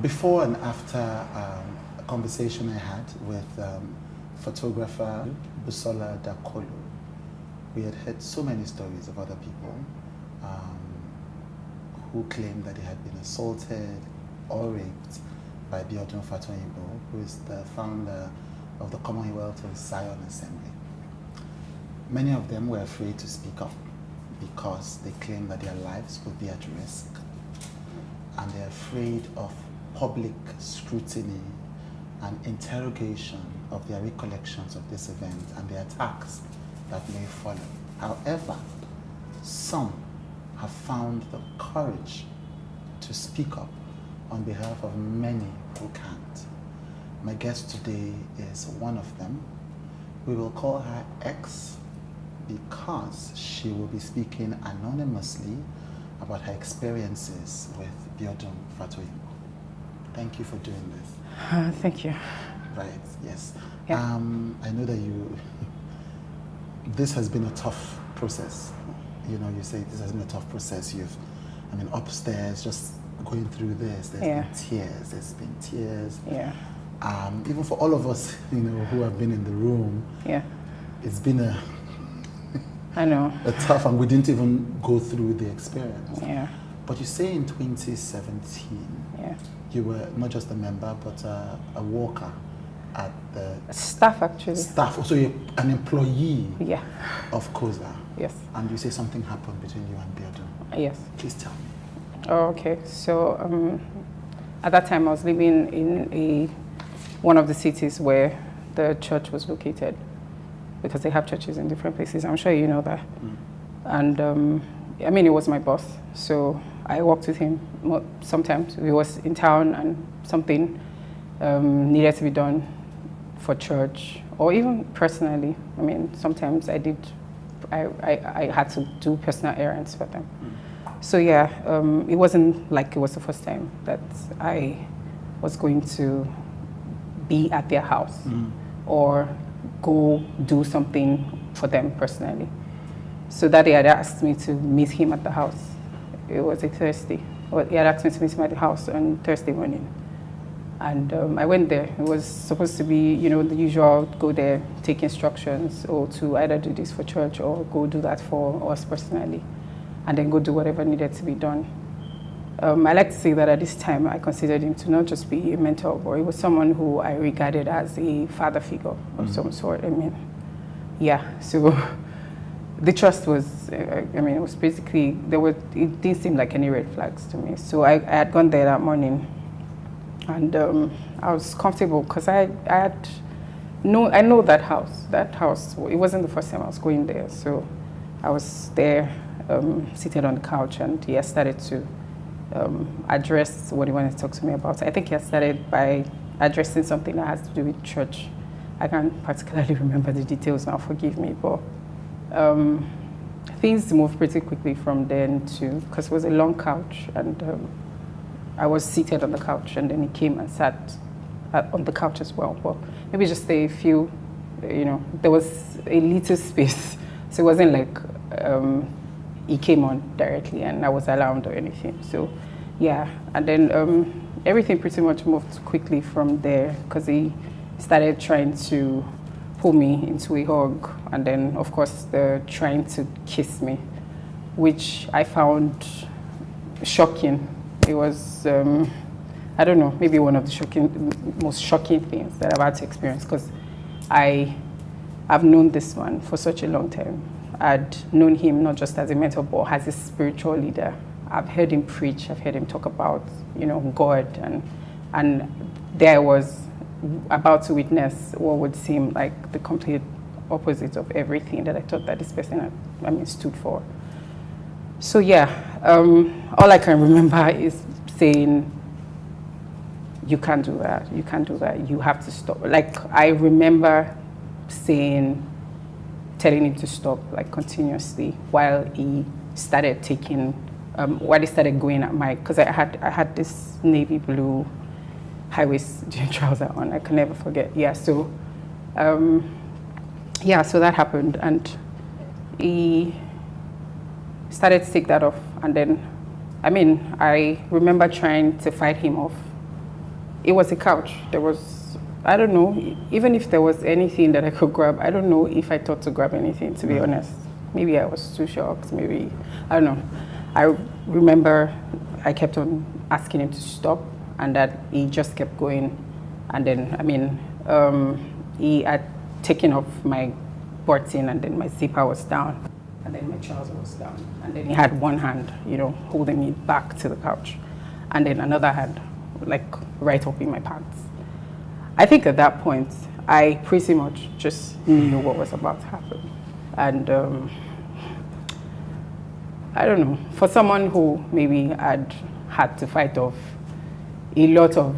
Before and after a conversation I had with photographer Busola Dakolo, we had heard so many stories of other people who claimed that they had been assaulted or raped by Biodun Fatoyinbo, who is the founder of the Commonwealth of Zion Assembly. Many of them were afraid to speak up because they claimed that their lives would be at risk, and they're afraid of public scrutiny and interrogation of their recollections of this event and the attacks that may follow. However, some have found the courage to speak up on behalf of many who can't. My guest today is one of them. We will call her X because she will be speaking anonymously about her experiences with Biodun Fatoyinbo. Thank you for doing this. Thank you. Right, yes. Yeah. I know that this has been a tough process. You know, you say this has been a tough process. Upstairs, just going through this, there's been tears. Yeah. Even for all of us, who have been in the room, it's been I know. a tough, and we didn't even go through the experience. Yeah. But you say in 2017, you were not just a member, but a worker at the... Staff, actually. Staff, so you're an employee of Coza. Yes. And you say something happened between you and Biodun. Yes. Please tell me. Oh, okay. So at that time, I was living in one of the cities where the church was located, because they have churches in different places. I'm sure you know that. And it was my boss, so I worked with him sometimes. He was in town and something needed to be done for church, or even personally. Sometimes I had to do personal errands for them. So it wasn't like it was the first time that I was going to be at their house or go do something for them personally. So that day had asked me to meet him at the house. It was a Thursday. He had asked me to meet him at the house on Thursday morning. And I went there. It was supposed to be, the usual, go there, take instructions, or to either do this for church or go do that for us personally, and then go do whatever needed to be done. I like to say that at this time, I considered him to not just be a mentor, but he was someone who I regarded as a father figure of some sort. So the trust was, it was basically, it didn't seem like any red flags to me. So I had gone there that morning, and I was comfortable because I know that house. That house, it wasn't the first time I was going there. So I was there, seated on the couch, and he had started to address what he wanted to talk to me about. I think he had started by addressing something that has to do with church. I can't particularly remember the details now, forgive me, but things moved pretty quickly from then to, because it was a long couch, and I was seated on the couch, and then he came and sat on the couch as well. But maybe just a few, there was a little space, so it wasn't like he came on directly and I was alarmed or anything. So and then everything pretty much moved quickly from there, because he started trying to pull me into a hug, and then of course the trying to kiss me, which I found shocking. It was I don't know, maybe one of the most shocking things that I've had to experience, because I've known this man for such a long time. I'd known him not just as a mentor, but as a spiritual leader. I've heard him preach, I've heard him talk about, God, and there I was about to witness what would seem like the complete opposite of everything that I thought that this person stood for. So all I can remember is saying, you can't do that, you have to stop. Like, I remember telling him to stop, like, continuously, while he started going at my, because I had this navy blue high-waist trouser on, I can never forget. So that happened, and he started to take that off, and then I remember trying to fight him off, it was a couch. There was, I don't know, even if there was anything that I could grab, I don't know if I thought to grab anything, to be honest. Maybe I was too shocked, maybe, I don't know. I remember I kept on asking him to stop, and that he just kept going. And then, I mean, he had taken off my button, and then my zipper was down, and then my trouser was down. And then he had one hand, you know, holding me back to the couch, and then another hand, like, right up in my pants. I think at that point, I pretty much just knew what was about to happen. And I don't know, for someone who maybe had to fight off a lot of,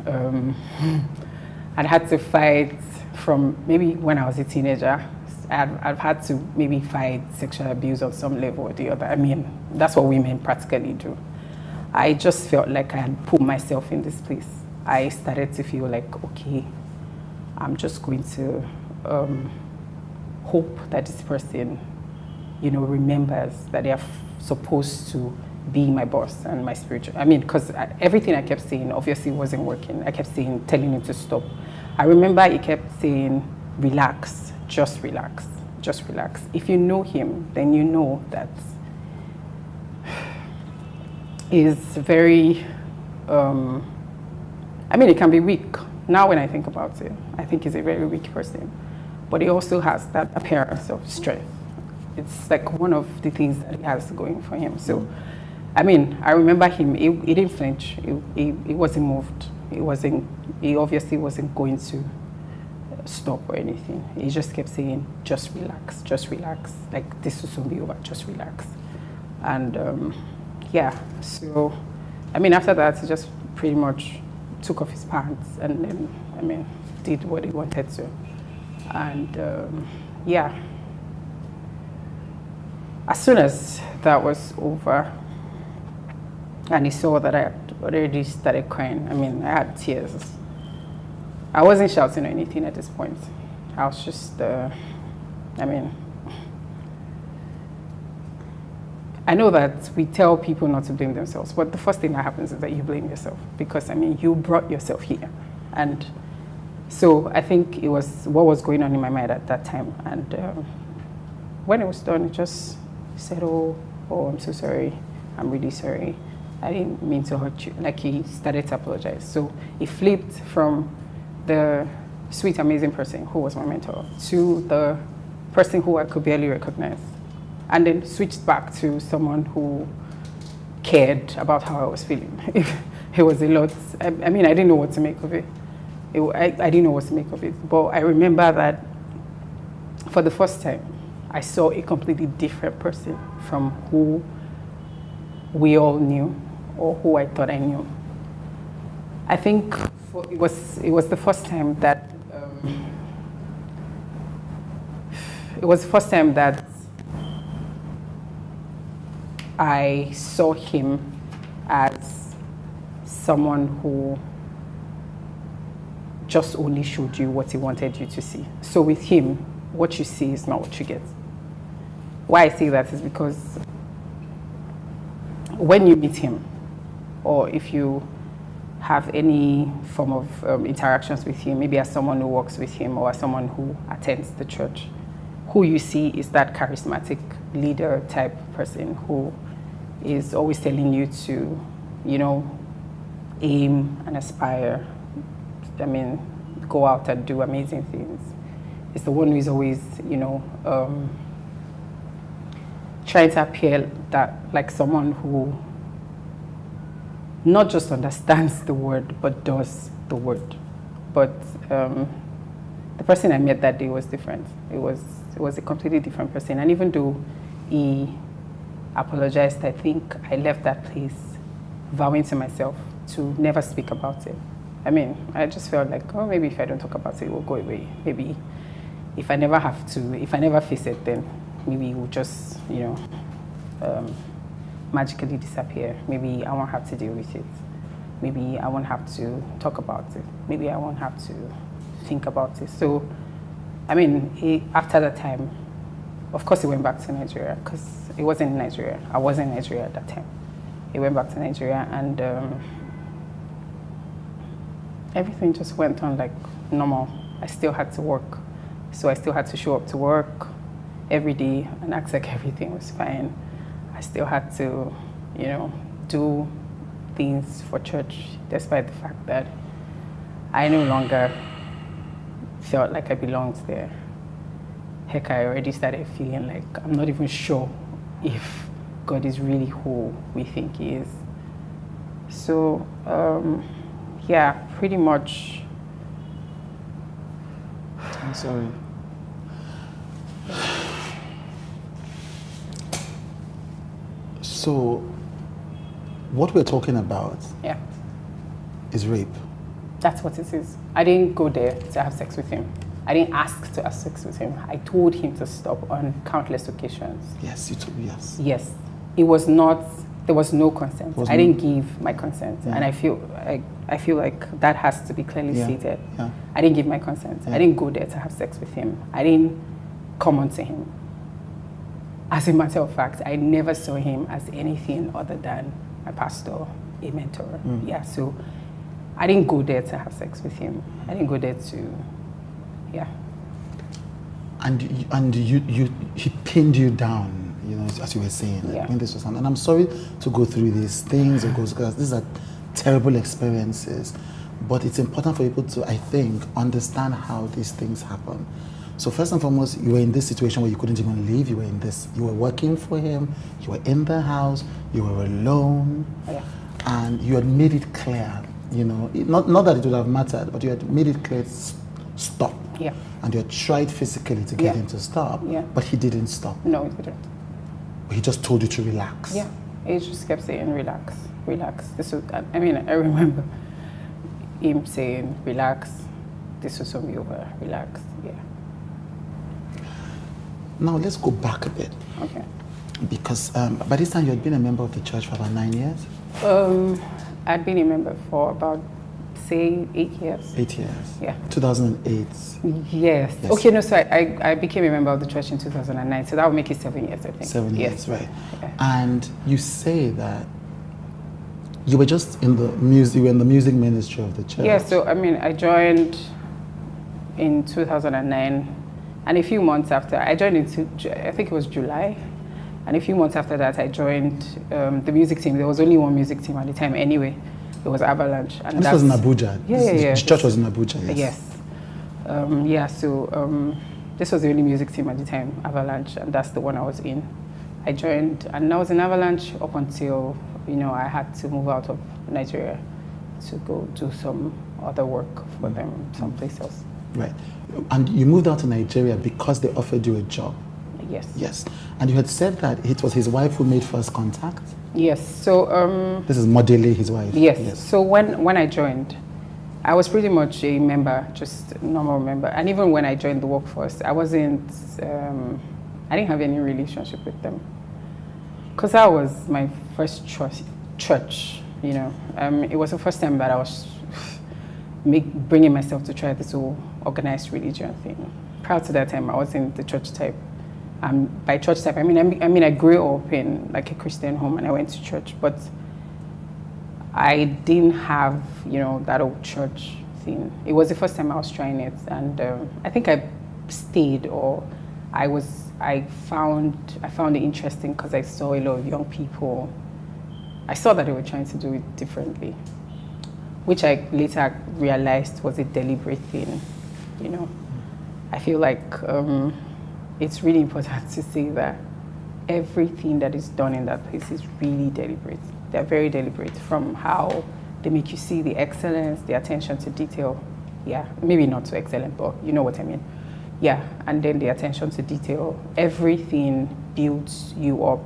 I'd had to fight from maybe when I was a teenager. I've had to maybe fight sexual abuse on some level or the other. I mean, that's what women practically do. I just felt like I had put myself in this place. I started to feel like, okay, I'm just going to hope that this person, you know, remembers that they are supposed to be my boss and my spiritual. I mean, because everything I kept saying obviously wasn't working. I kept telling him to stop. I remember he kept saying, relax, just relax, just relax. If you know him, then you know that he's very, I mean, he can be weak. Now when I think about it, I think he's a very weak person. But he also has that appearance of strength. It's like one of the things that he has going for him. So, I mean, I remember him, he didn't flinch, he wasn't moved. He obviously wasn't going to stop or anything. He just kept saying, just relax. Like, this will soon be over, just relax. And yeah, so, I mean, after that, he just pretty much took off his pants and then, I mean, did what he wanted to. And yeah, as soon as that was over, and he saw that I had already started crying, I mean, I had tears. I wasn't shouting or anything at this point. I was just, I mean, I know that we tell people not to blame themselves, but the first thing that happens is that you blame yourself because, I mean, you brought yourself here. And so I think it was what was going on in my mind at that time. And when it was done, it just said, oh, I'm so sorry. I'm really sorry. I didn't mean to hurt you. Like, he started to apologize. So he flipped from the sweet, amazing person who was my mentor to the person who I could barely recognize. And then switched back to someone who cared about how I was feeling. It was a lot. I mean, I didn't know what to make of it. I didn't know what to make of it. But I remember that for the first time, I saw a completely different person from who we all knew or who I thought I knew. I think it was the first time that I saw him as someone who just only showed you what he wanted you to see. So with him, what you see is not what you get. Why I say that is because when you meet him, or if you have any form of interactions with him, maybe as someone who works with him or as someone who attends the church, who you see is that charismatic leader type person who is always telling you to, you know, aim and aspire. I mean, go out and do amazing things. It's the one who is always, you know, trying to appear that like someone who not just understands the word, but does the word. But the person I met that day was different. It was a completely different person. And even though he apologized, I think I left that place vowing to myself to never speak about it. I mean, I just felt like, oh, maybe if I don't talk about it, it will go away. Maybe if I never have to, if I never face it, then maybe it will just, you know, magically disappear. Maybe I won't have to deal with it. Maybe I won't have to talk about it. Maybe I won't have to think about it. So, I mean, after that time, of course he went back to Nigeria because it wasn't in Nigeria. I wasn't in Nigeria at that time. He went back to Nigeria and everything just went on like normal. I still had to work. So I still had to show up to work every day and act like everything was fine. I still had to, you know, do things for church, despite the fact that I no longer felt like I belonged there. Heck, I already started feeling like I'm not even sure if God is really who we think He is. So, yeah, pretty much. I'm sorry. So, what we're talking about is rape. That's what it is. I didn't go there to have sex with him. I didn't ask to have sex with him. I told him to stop on countless occasions. Yes, you told me, yes. Yes. It was not, there was no consent. I didn't give my consent. And I feel like that has to be clearly stated. Yeah. I didn't give my consent. I didn't go there to have sex with him. I didn't come on to him. As a matter of fact, I never saw him as anything other than my pastor, a mentor. Yeah, so I didn't go there to have sex with him. I didn't go there to, yeah. And he pinned you down, you know, as you were saying. Like, Yeah. this was, and I'm sorry to go through these things, because these are terrible experiences. But it's important for people to, I think, understand how these things happen. So first and foremost, you were in this situation where you couldn't even leave. You were working for him. You were in the house. You were alone, and you had made it clear. You know, not that it would have mattered, but you had made it clear. Stop. Yeah. And you had tried physically to get him to stop. Yeah. But he didn't stop. No, he didn't. He just told you to relax. Yeah. He just kept saying, relax, relax. This was, I mean, I remember him saying, relax. This was me over. Relax. Yeah. Now let's go back a bit. Okay. Because by this time you had been a member of the church for about 9 years? I'd been a member for about, say, 8 years. 8 years? Yeah. 2008? Yes. Okay, no, so I became a member of the church in 2009, so that would make it 7 years, I think. 7 years, right. Yeah. And you say that you were just in the music, you were in the music ministry of the church. Yeah, so I mean, I joined in 2009, and a few months after, I joined I think it was July, and a few months after that, I joined the music team. There was only one music team at the time anyway. It was Avalanche. And this was in Abuja? Yeah. The church was in Abuja, yes. Yes. So this was the only music team at the time, Avalanche, and that's the one I was in. I joined, and I was in Avalanche up until, you know, I had to move out of Nigeria to go do some other work for them someplace else. Right. And you moved out to Nigeria because they offered you a job? Yes. Yes. And you had said that it was his wife who made first contact? Yes. So this is Modele, his wife? Yes. So when I joined, I was pretty much a member, just a normal member. And even when I joined the workforce, I wasn't, I didn't have any relationship with them. Because that was my first church, you know. It was the first time that I was bringing myself to try this whole organized religion thing. Prior to that time, I was in the church type. By church type, I mean I grew up in like a Christian home and I went to church, but I didn't have, you know, that old church thing. It was the first time I was trying it, and I think I stayed, or I found it interesting because I saw a lot of young people. I saw that they were trying to do it differently, which I later realized was a deliberate thing, you know. I feel like it's really important to say that everything that is done in that place is really deliberate. They're very deliberate, from how they make you see the excellence, the attention to detail. Yeah, maybe not so excellent, but you know what I mean. Yeah, and then the attention to detail. Everything builds you up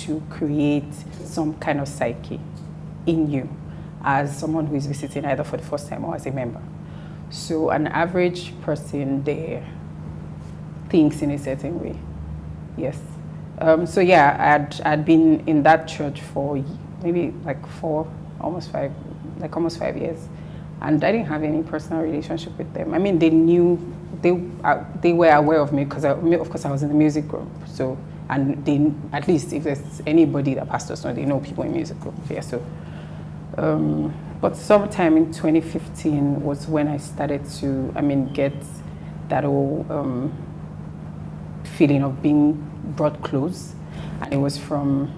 to create some kind of psyche in you as someone who is visiting either for the first time or as a member. So an average person there thinks in a certain way. Yes. So yeah, I'd been in that church for maybe like almost 5 years, and I didn't have any personal relationship with them. I mean, they knew, they were aware of me because of course I was in the music group. So, and they, at least if there's anybody that pastors know, they know people in music group. Yeah. So But sometime in 2015 was when I started to, get that whole feeling of being brought close, and it was from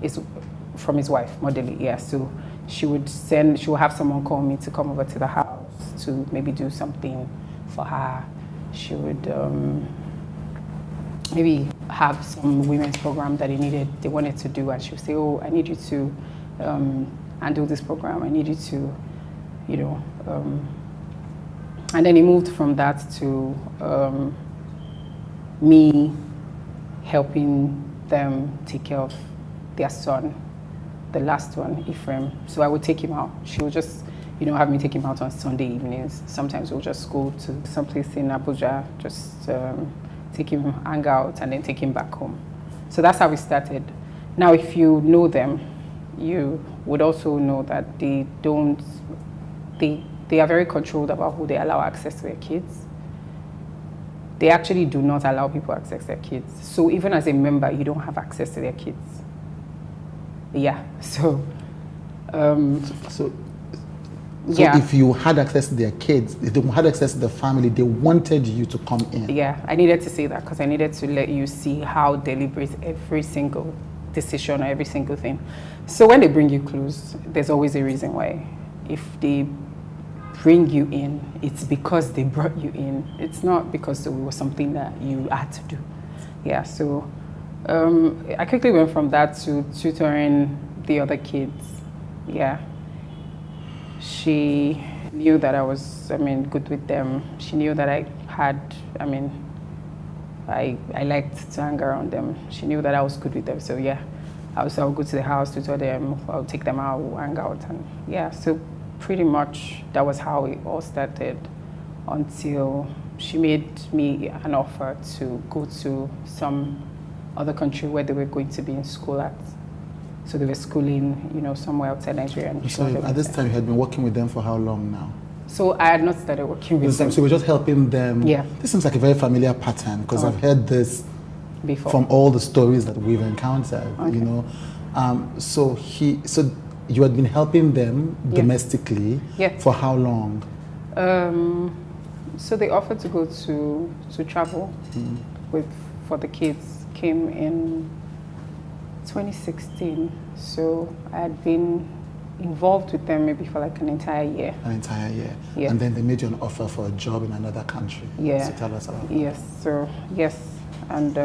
his wife, Modeli. Yeah, so she would have someone call me to come over to the house to maybe do something for her. She would maybe have some women's program that they wanted to do, and she would say, "Oh, I need you to handle this program. I need you to, and then it moved from that to me helping them take care of their son, the last one, Ephraim. So I would take him out. She would just, have me take him out on Sunday evenings. Sometimes we'll just go to someplace in Abuja, just take him, hang out, and then take him back home. So that's how we started. Now, if you know them, you would also know that they are very controlled about who they allow access to their kids. They actually do not allow people access their kids. So even as a member, you don't have access to their kids. Yeah, so if you had access to their kids, if they had access to the family, they wanted you to come in. Yeah, I needed to say that because I needed to let you see how deliberate every single decision or every single thing. So when they bring you close, there's always a reason why. If they bring you in, it's because they brought you in. It's not because it was something that you had to do. Yeah, so I quickly went from that to tutoring the other kids. Yeah. She knew that I was, good with them. She knew that I liked to hang around them. She knew that I was good with them. So yeah, I would go to the house, tutor them, I'll take them out, we'll hang out. And yeah, so pretty much that was how it all started until she made me an offer to go to some other country where they were going to be in school at. So they were schooling, somewhere outside Nigeria. So at this time, you had been working with them for how long now? So I had not started working with them. So we're just helping them. Yeah. This seems like a very familiar pattern because I've heard this before from all the stories that we've encountered. Okay. So you had been helping them domestically for how long? So they offered to go to travel for the kids. Came in 2016. So I had been involved with them maybe for like an entire year. An entire year. Yeah. And then they made you an offer for a job in another country. Yeah. So tell us about that. Yes. So yes, and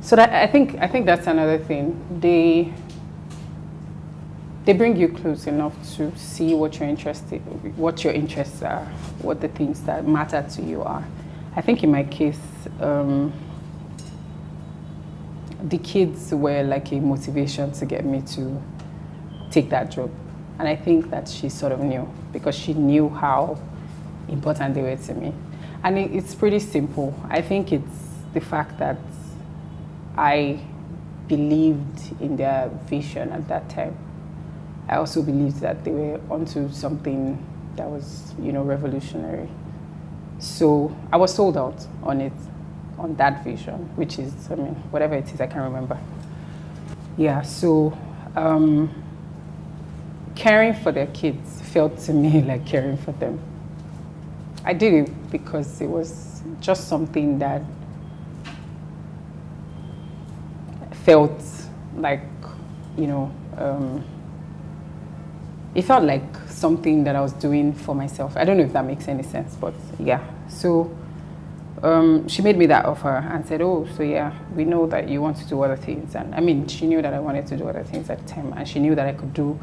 so that I think that's another thing. They bring you close enough to see what your interests are, what the things that matter to you are. I think in my case, the kids were like a motivation to get me to take that job. And I think that she sort of knew, because she knew how important they were to me. And it's pretty simple. I think it's the fact that I believed in their vision at that time. I also believed that they were onto something that was, revolutionary. So I was sold out on it, on that vision, which is, whatever it is, I can't remember. Yeah, so caring for their kids felt to me like caring for them. I did it because it was just something that felt like, it felt like something that I was doing for myself. I don't know if that makes any sense, but yeah. So she made me that offer and said, "Oh, so yeah, we know that you want to do other things." And she knew that I wanted to do other things at the time, and she knew that I could do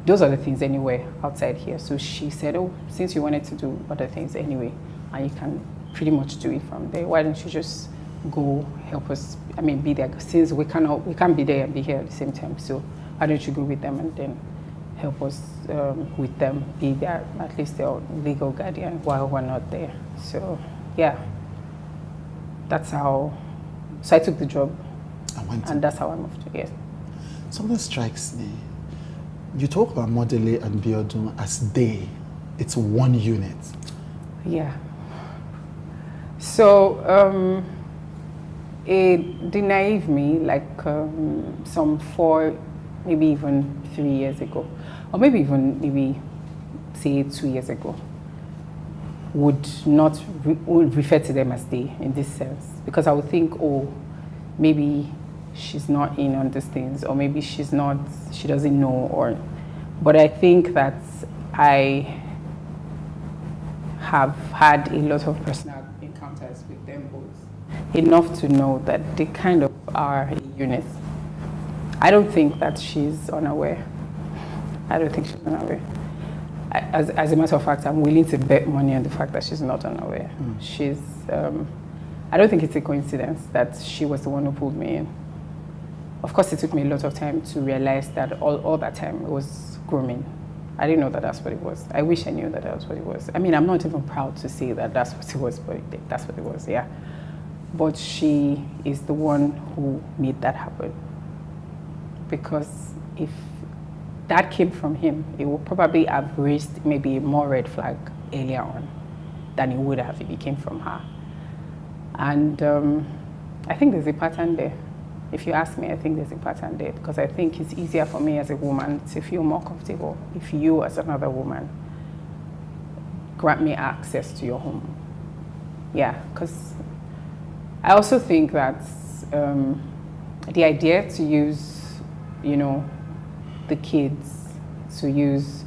those other things anywhere outside here. So she said, "Oh, since you wanted to do other things anyway, and you can pretty much do it from there, why don't you just go help us? Be there, since we can't be there and be here at the same time. So why don't you go with them and then help us with them, be there, at least their legal guardian while we're not there." So yeah, that's how. So I took the job, and that's how I moved. Yes. Something strikes me. You talk about Modele and Biodun as they. It's one unit. Yeah. So the naive me, like some 4 maybe even 3 years ago, or maybe even maybe say 2 years ago, would not would refer to them as they in this sense, because I would think, oh, maybe she's not in on these things, or maybe she doesn't know, or, but I think that I have had a lot of personal encounters with them both, enough to know that they kind of are a unit. I don't think that she's unaware. I don't think she's unaware. As a matter of fact, I'm willing to bet money on the fact that she's not unaware. She's, I don't think it's a coincidence that she was the one who pulled me in. Of course, it took me a lot of time to realize that all that time it was grooming. I didn't know that that's what it was. I wish I knew that that's what it was. I mean, I'm not even proud to say that that's what it was, but that's what it was, yeah. But she is the one who made that happen. Because if that came from him, it would probably have raised maybe more red flag earlier on than it would have if it came from her. And I think there's a pattern there. If you ask me, I think there's a pattern there, because I think it's easier for me as a woman to feel more comfortable if you, as another woman, grant me access to your home. Yeah, because I also think that the idea to use, you know, the kids, to use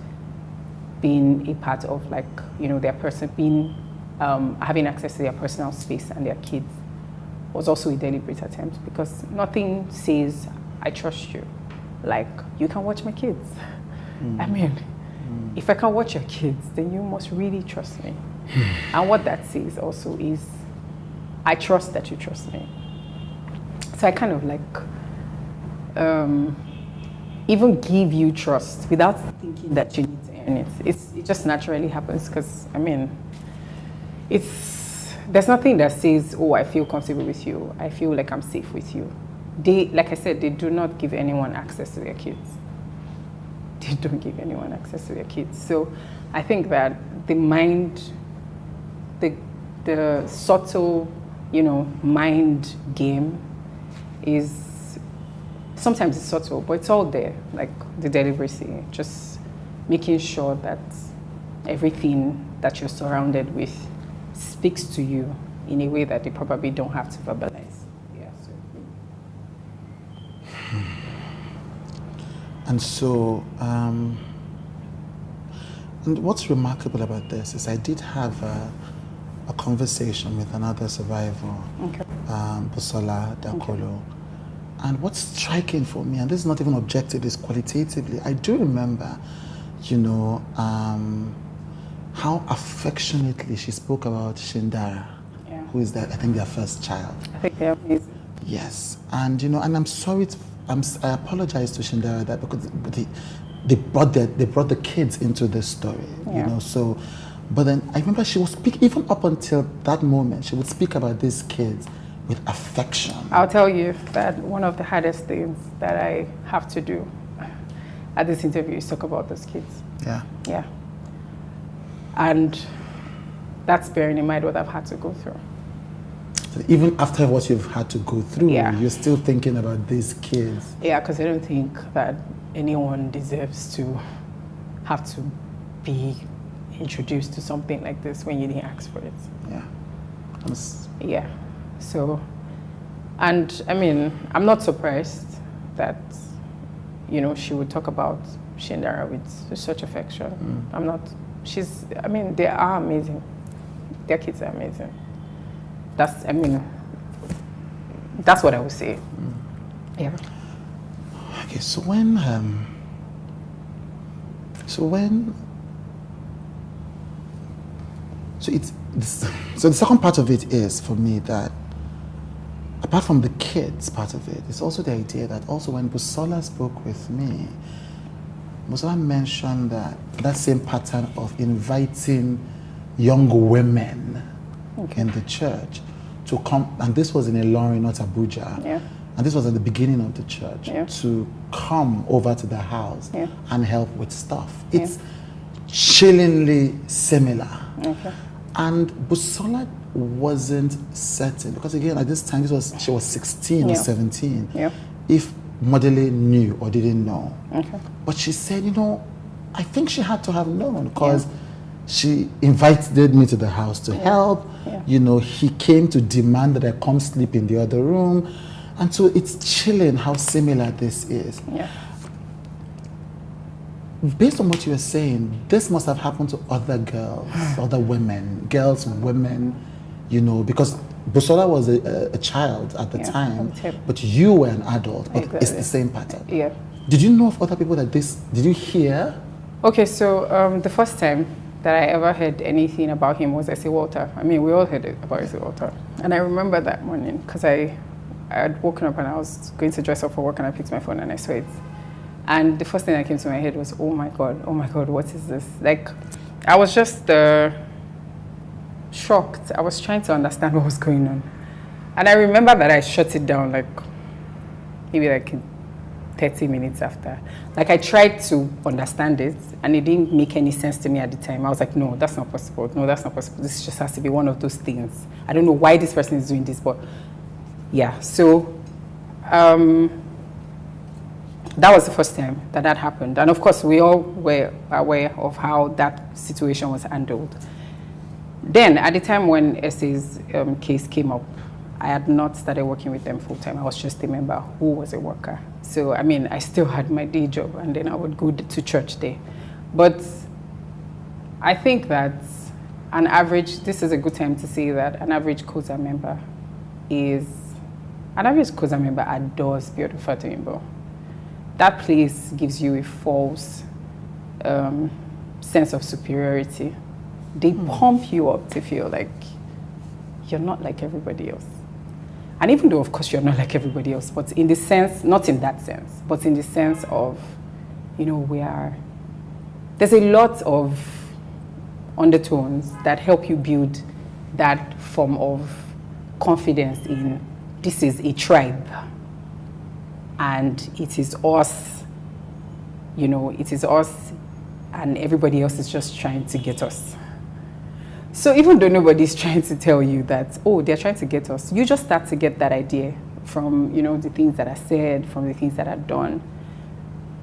being a part of, like, you know, their person, being having access to their personal space and their kids, was also a deliberate attempt, because nothing says I trust you like you can watch my kids. I mean, if I can watch your kids, then you must really trust me. And what that says also is I trust that you trust me. So I kind of like even give you trust without thinking that you need to earn it. It just naturally happens, because I mean, there's nothing that says, oh, I feel comfortable with you, I feel like I'm safe with you. They, like I said, they do not give anyone access to their kids. They don't give anyone access to their kids. So I think that the mind, the subtle, you know, mind game is, sometimes it's subtle, but it's all there, like the delicacy, just making sure that everything that you're surrounded with speaks to you in a way that they probably don't have to verbalize. Yeah. And so, and what's remarkable about this is I did have a conversation with another survivor, Okay. Busola Dakolo. Okay. And what's striking for me, and this is not even objective, is qualitatively, I do remember, you know, how affectionately she spoke about Shindara, Yeah. who is, I think, their first child. I think they're amazing. Yes, and you know, and I'm sorry, I apologize to Shindara that because they brought the kids into this story, Yeah. you know. So, but then I remember she would speak, even up until that moment, she would speak about these kids with affection. I'll tell you that one of the hardest things that I have to do at this interview is talk about those kids. Yeah. Yeah. And that's bearing in mind what I've had to go through. So even after what you've had to go through, Yeah. you're still thinking about these kids. Yeah, because I don't think that anyone deserves to have to be introduced to something like this when you didn't ask for it. Yeah. Yeah. So, and I mean, I'm not surprised that, you know, she would talk about Shindara with such affection. I'm not, I mean, they are amazing. Their kids are amazing. That's, I mean, that's what I would say. Yeah. Okay, so when, so the second part of it is for me that apart from the kids part of it, it's also the idea that also when Busola spoke with me, Busola mentioned that same pattern of inviting young women in the church to come, and this was in Ilorin, not Abuja. Yeah. And this was at the beginning of the church, to come over to the house and help with stuff. It's chillingly similar. Okay. And Busola wasn't certain, because again, at this time, she was 16 or 17. Yeah. If motherly knew or didn't know. Okay. But she said, I think she had to have known because she invited me to the house to help. Yeah. He came to demand that I come sleep in the other room. And so it's chilling how similar this is. Yeah. Based on what you were saying, this must have happened to other girls, other women, women, because Busola was a child at the time, but you were an adult, but it's the same pattern. Yeah. Did you know of other people did you hear? Okay, so the first time that I ever heard anything about him was S.A. Walter. I mean, we all heard it about S.A. Walter. And I remember that morning because I had woken up and I was going to dress up for work and I picked my phone and I saw it. And the first thing that came to my head was, oh my God, what is this? Like, I was just shocked. I was trying to understand what was going on. And I remember that I shut it down maybe 30 minutes after. Like, I tried to understand it and it didn't make any sense to me at the time. I was like, no, that's not possible. No, that's not possible. This just has to be one of those things. I don't know why this person is doing this, but yeah. So, that was the first time that happened. And of course, we all were aware of how that situation was handled. Then, at the time when Essay's case came up, I had not started working with them full time. I was just a member who was a worker. So, I mean, I still had my day job and then I would go to church there. But I think that this is a good time to say that an average Coza member adores Biodun Fatoyinbo. That place gives you a false sense of superiority. They pump you up to feel like you're not like everybody else. And even though, of course, you're not like everybody else, but in the sense, not in that sense, but in the sense of, there's a lot of undertones that help you build that form of confidence in this is a tribe. And it is us, it is us, and everybody else is just trying to get us. So even though nobody's trying to tell you that, oh, they're trying to get us, you just start to get that idea from, the things that are said, from the things that are done.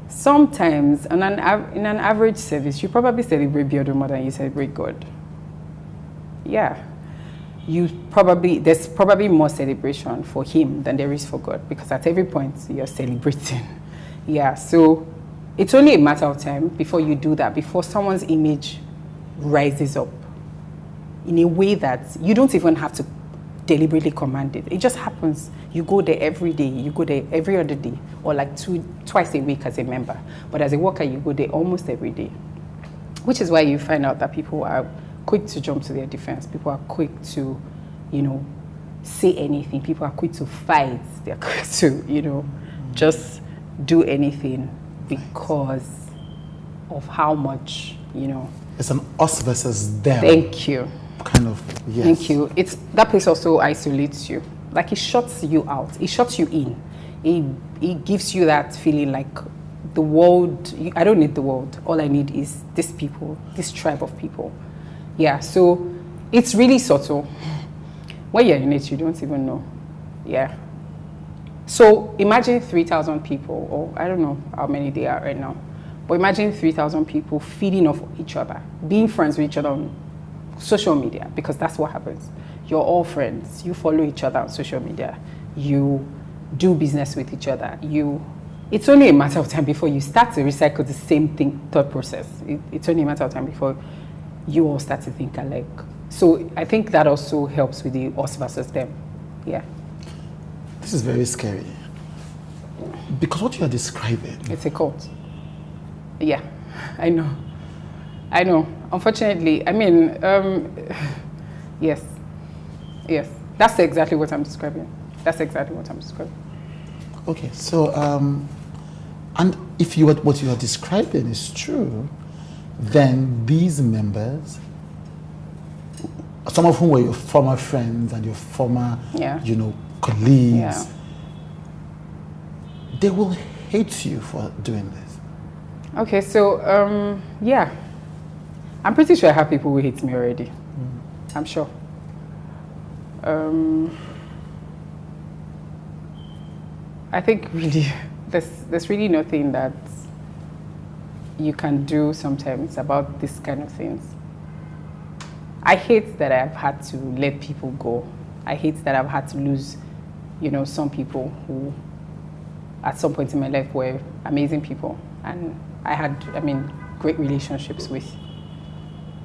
Sometimes, in an average service, you probably celebrate Biodun more than you celebrate God. Yeah. There's probably more celebration for him than there is for God, because at every point you're celebrating. Yeah, so it's only a matter of time before you do that, before someone's image rises up in a way that you don't even have to deliberately command it. It just happens. You go there every day, you go there every other day, or like twice a week as a member. But as a worker, you go there almost every day, which is why you find out that people are quick to jump to their defense. People are quick to, say anything. People are quick to fight. They're quick to, just do anything because of how much, It's an us versus them. Thank you. Kind of, yes. Thank you. That place also isolates you. Like, it shuts you out. It shuts you in. It gives you that feeling like the world, I don't need the world. All I need is these people, this tribe of people. Yeah, so it's really subtle. When you're in it, you don't even know. Yeah. So imagine 3,000 people, or I don't know how many they are right now, but imagine 3,000 people feeding off each other, being friends with each other on social media, because that's what happens. You're all friends. You follow each other on social media. You do business with each other. It's only a matter of time before you start to recycle the same thought process. It's only a matter of time before you all start to think alike. So I think that also helps with the us versus them. Yeah. This is very scary. Because what you are describing... It's a cult. Yeah, I know. Unfortunately, I mean, yes. That's exactly what I'm describing. Okay, so, and if what you are describing is true, then these members, some of whom were your former friends and your former, colleagues, they will hate you for doing this. Okay, so, yeah. I'm pretty sure I have people who hate me already. I'm sure. I think really there's really nothing that you can do sometimes about this kind of things. I hate that I've had to let people go. I hate that I've had to lose, some people who at some point in my life were amazing people and I had, great relationships with.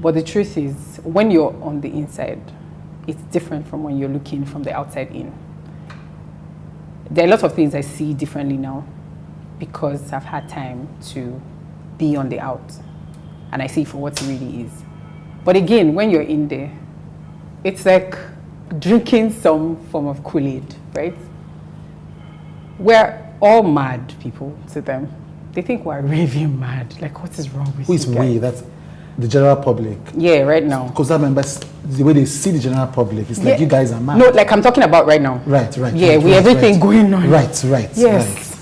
But the truth is, when you're on the inside, it's different from when you're looking from the outside in. There are a lot of things I see differently now because I've had time to be on the out and I see for what it really is. But again, when you're in there, it's like drinking some form of Kool-Aid, right? We're all mad people to them. They think we're raving mad. Like, what is wrong with you? Who is we? That's the general public. Yeah, right now. Because I remember the way they see the general public, it's like you guys are mad. No, like I'm talking about right now. Right. Yeah, everything going on. Right. Yes. Right.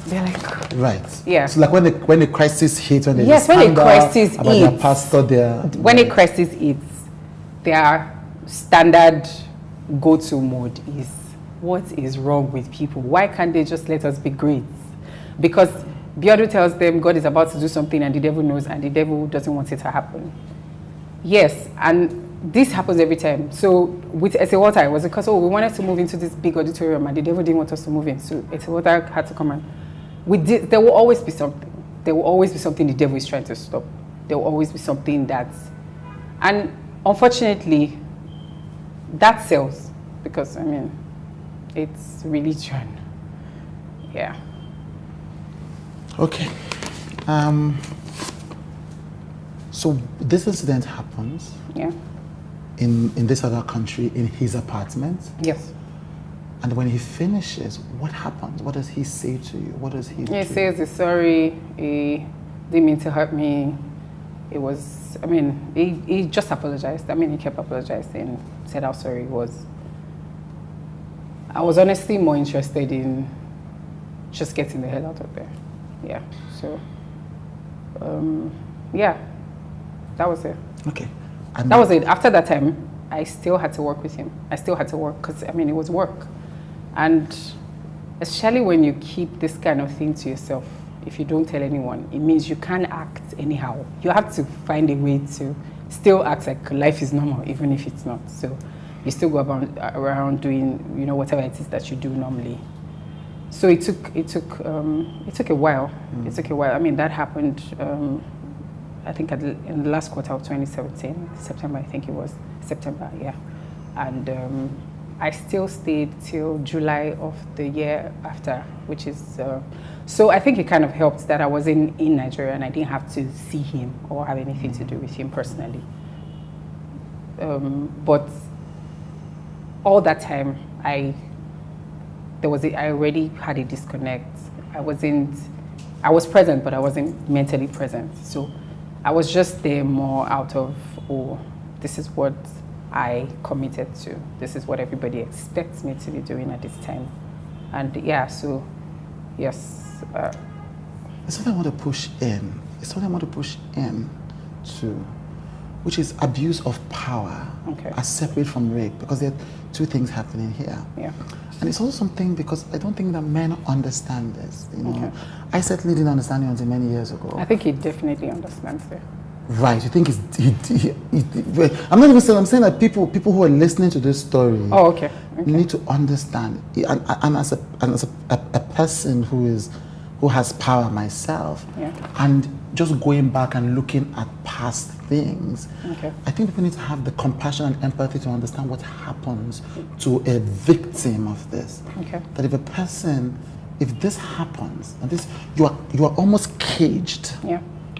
They're like. Right. Yeah. So like when the crisis hits, when they when a crisis about their pastor there. When a crisis hits, their standard go-to mode is, what is wrong with people? Why can't they just let us be great? Because Biodun tells them God is about to do something and the devil knows and the devil doesn't want it to happen. Yes, and this happens every time. So with Esewota, it was because, we wanted to move into this big auditorium and the devil didn't want us to move in. So Esewota had to come and there will always be something. There will always be something the devil is trying to stop. There will always be something and unfortunately, that sells because, it's religion. Yeah. Okay. So this incident happens. Yeah. In this other country, in his apartment. Yes. And when he finishes, what happens? What does he say to you? What does he do? He says he's sorry. He didn't mean to hurt me. It was, he just apologized. He kept apologizing, said how sorry he was. I was honestly more interested in just getting the hell out of there. Yeah. So, yeah, that was it. Okay. That was it. After that time, I still had to work with him. I still had to work because, it was work. And especially when you keep this kind of thing to yourself, if you don't tell anyone, it means you can't act anyhow. You have to find a way to still act like life is normal, even if it's not. So you still go around doing, whatever it is that you do normally. So it took a while. It took a while. That happened, I think in the last quarter of 2017, September, I think it was. September, yeah. And I still stayed till July of the year after, which is, so I think it kind of helped that I was in Nigeria and I didn't have to see him or have anything to do with him personally. But all that time, I already had a disconnect. I was present, but I wasn't mentally present. So I was just there more out of, this is what I committed to. This is what everybody expects me to be doing at this time. And yeah, so yes. It's what I want to push in. It's what I want to push in to, which is abuse of power, as separate from rape, because there are two things happening here. Yeah. And it's also something because I don't think that men understand this. I certainly didn't understand it until many years ago. I think he definitely understands it. Right, you think I'm not even saying, I'm saying that people who are listening to this story need to understand. And as a person who has power myself, and just going back and looking at past things, I think people need to have the compassion and empathy to understand what happens to a victim of this. That if this happens, and this you are almost caged.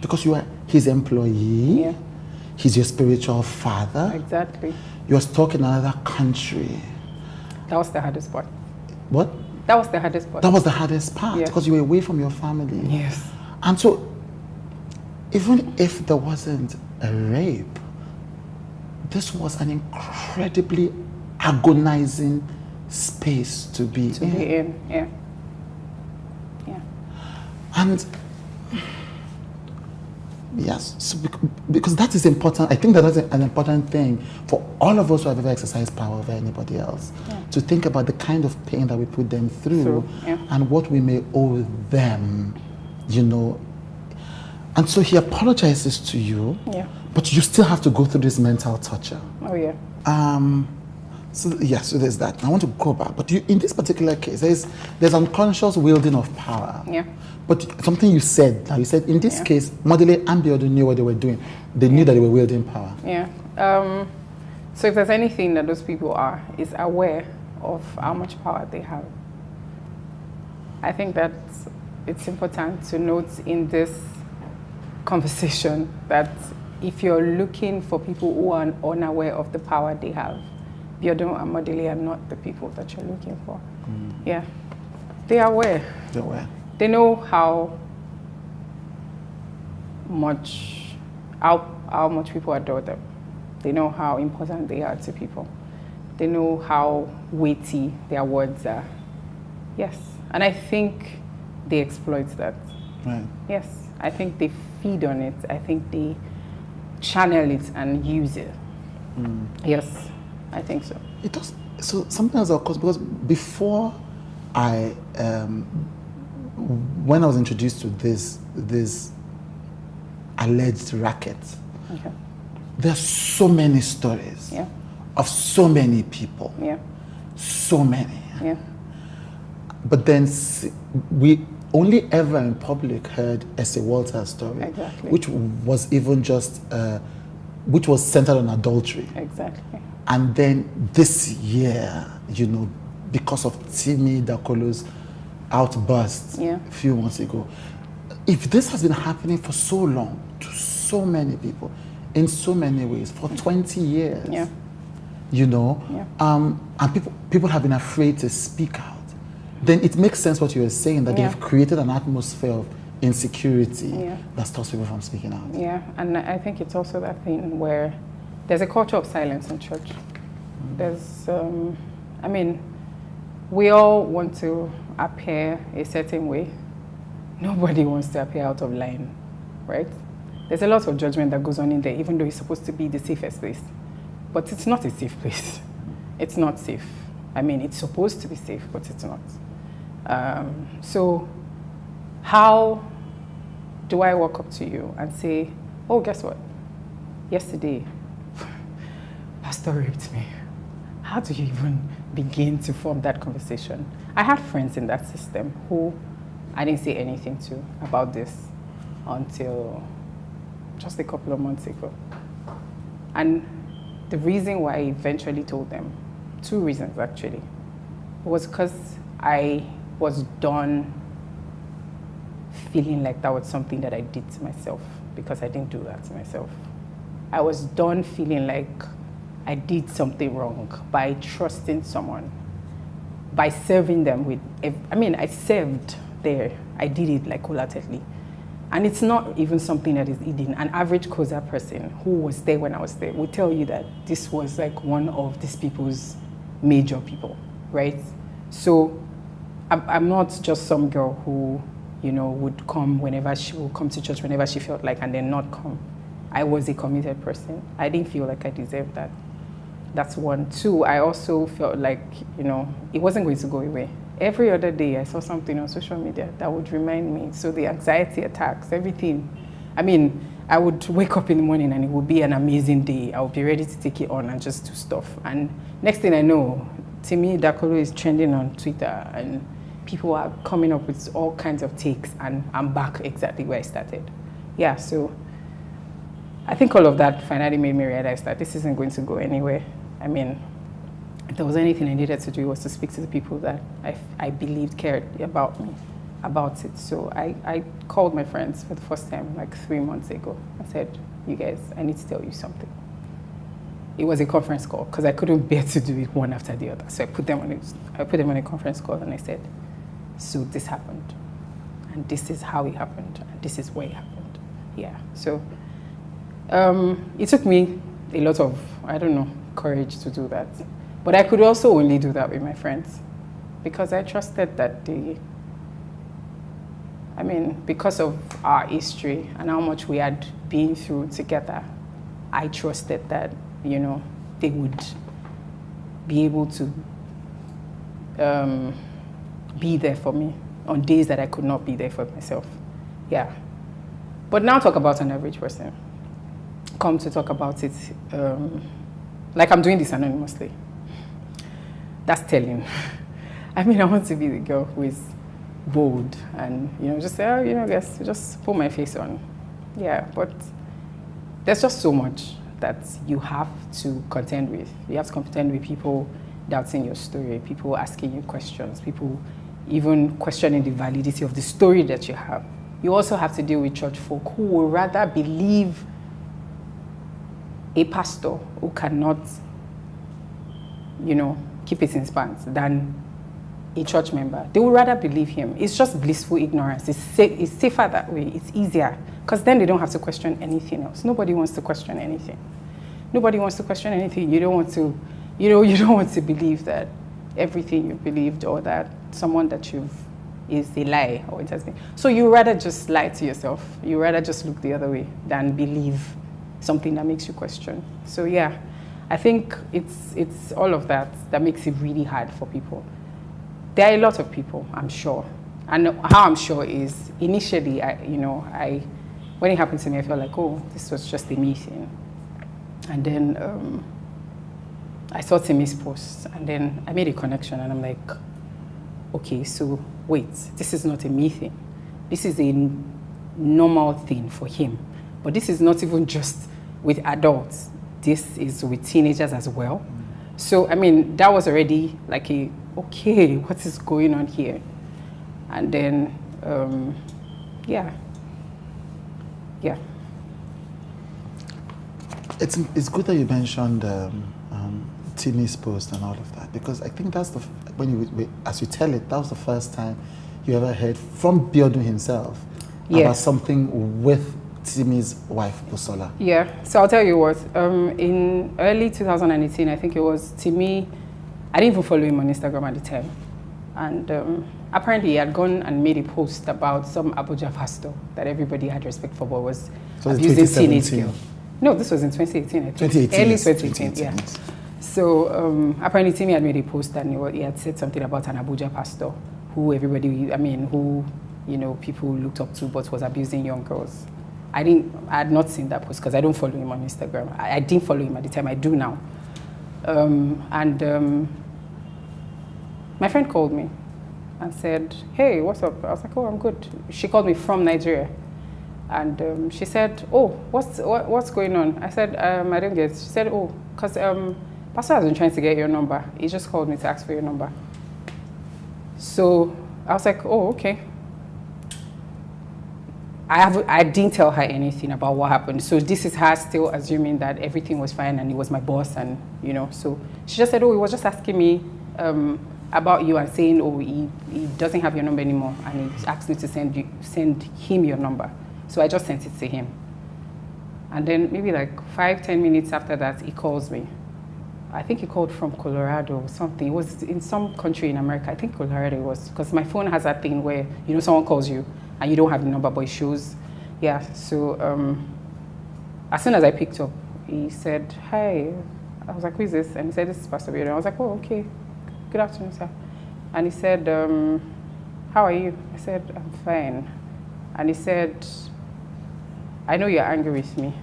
Because you are his employee, he's your spiritual father. Exactly. You're stuck in another country. That was the hardest part. What? That was the hardest part. That was the hardest part, because you were away from your family. Yes. And so, even if there wasn't a rape, this was an incredibly agonizing space to be in. Yeah. Yes, so because that is important. I think that is an important thing for all of us who have ever exercised power over anybody else, to think about the kind of pain that we put them through and what we may owe them, you know. And so he apologizes to you, but you still have to go through this mental torture. Oh, yeah. So there's that. I want to go back, but in this particular case, there's unconscious wielding of power. Yeah. But something you said, in this case, Modele and Biodun knew what they were doing. They knew that they were wielding power. Yeah. So if there's anything that those people are, is aware of how much power they have. I think that it's important to note in this conversation that if you're looking for people who are unaware of the power they have, Biodun and Modele are not the people that you're looking for. Yeah. They are aware. They're aware. They know how much people adore them. They know how important they are to people. They know how weighty their words are. Yes. And I think they exploit that. Right. Yes. I think they feed on it. I think they channel it and use it. Yes. I think so. It does. So something else, of course, because before when I was introduced to this alleged racket, there are so many stories of so many people. Yeah. So many. Yeah. But then we only ever in public heard S.A. Walter's story, which was even just, which was centered on adultery. Exactly. And then this year, you know, because of Timi Dakolo's outburst a few months ago, if this has been happening for so long to so many people, in so many ways, for 20 years, you know, and people have been afraid to speak out, then it makes sense what you were saying, that they've created an atmosphere of insecurity that stops people from speaking out. Yeah, and I think it's also that thing where there's a culture of silence in church. There's, I mean, we all want to appear a certain way. Nobody wants to appear out of line, right? There's a lot of judgment that goes on in there, even though it's supposed to be the safest place. But it's not a safe place. It's not safe. I mean, it's supposed to be safe, but it's not. So how do I walk up to you and say, oh, guess what? Yesterday, Pastor raped me. How do you even begin to form that conversation? I had friends in that system who I didn't say anything to about this until just a couple of months ago. And the reason why I eventually told them, two reasons actually, was because I was done feeling like that was something that I did to myself, because I didn't do that to myself. I was done feeling like I did something wrong by trusting someone, by serving them with, I mean, I served there. I did it like wholeheartedly. And it's not even something that is hidden. An average Coza person who was there when I was there would tell you that this was like one of these people's major people, right? So I'm not just some girl who, you know, would come whenever she would come to church whenever she felt like and then not come. I was a committed person. I didn't feel like I deserved that. That's one. Two, I also felt like, you know, it wasn't going to go away. Every other day I saw something on social media that would remind me. So the anxiety attacks, everything. I mean, I would wake up in the morning and it would be an amazing day. I would be ready to take it on and just do stuff. And next thing I know, Timi Dakolo is trending on Twitter and people are coming up with all kinds of takes and I'm back exactly where I started. Yeah, so I think all of that finally made me realize that this isn't going to go anywhere. I mean, if there was anything I needed to do was to speak to the people that I believed cared about me, about it. So I called my friends for the first time like 3 months ago. I said, you guys, I need to tell you something. It was a conference call because I couldn't bear to do it one after the other. So I put them on a conference call and I said, so this happened. And this is how it happened. And this is where it happened. Yeah, so it took me a lot of, I don't know, courage to do that. But I could also only do that with my friends because I trusted that I mean, because of our history and how much we had been through together, I trusted that, you know, they would be able to be there for me on days that I could not be there for myself. Yeah. But now talk about an average person. Come to talk about it, like I'm doing this anonymously. That's telling. I mean, I want to be the girl who is bold and, you know, just say, oh, you know, guess, just put my face on. Yeah, but there's just so much that you have to contend with. You have to contend with people doubting your story, people asking you questions, people even questioning the validity of the story that you have. You also have to deal with church folk who would rather believe a pastor who cannot, you know, keep it in his pants than a church member. They would rather believe him. It's just blissful ignorance. It's safer that way. It's easier because then they don't have to question anything else. Nobody wants to question anything. Nobody wants to question anything. You don't want to, you know, you don't want to believe that everything you believed or that someone that you've is a lie or it has been. So you rather just lie to yourself. You rather just look the other way than believe something that makes you question. So yeah, I think it's all of that that makes it really hard for people. There are a lot of people, I'm sure. And how I'm sure is initially, when it happened to me, I felt like, oh, this was just a me thing. And then I saw Timi's post and then I made a connection and I'm like, okay, so wait, this is not a me thing. This is a normal thing for him. But this is not even just with adults. This is with teenagers as well. So, I mean, that was already like okay, what is going on here? And then, yeah. It's good that you mentioned Timi's post and all of that, because I think that's as you tell it, that was the first time you ever heard from Biodun himself about something with Timi's wife, Busola. Yeah, so I'll tell you what, in early 2018, I think it was Timi, I didn't even follow him on Instagram at the time. And apparently he had gone and made a post about some Abuja pastor that everybody had respect for, but was abusing teenage girls. No, this was in 2018, I think. 2018. Early 2018, yeah. So apparently Timi had made a post and he had said something about an Abuja pastor who people looked up to but was abusing young girls. I had not seen that post because I don't follow him on Instagram. I didn't follow him at the time, I do now. My friend called me and said, hey, what's up? I was like, oh, I'm good. She called me from Nigeria. And she said, oh, what's going on? I said, I don't get it. She said, oh, because Pastor has been trying to get your number. He just called me to ask for your number. So I was like, oh, okay. I didn't tell her anything about what happened. So this is her still assuming that everything was fine and he was my boss and, so she just said, oh, he was just asking me about you and saying, oh, he doesn't have your number anymore and he asked me to send him your number. So I just sent it to him. And then maybe like 5-10 minutes after that, he calls me. I think he called from Colorado or something. It was in some country in America. I think Colorado it was, because my phone has that thing where, someone calls you and you don't have the number, but it shows. Yeah, so as soon as I picked up, he said, hi. I was like, who is this? And he said, this is Pastor Biodun. I was like, oh, okay. Good afternoon, sir. And he said, how are you? I said, I'm fine. And he said, I know you're angry with me.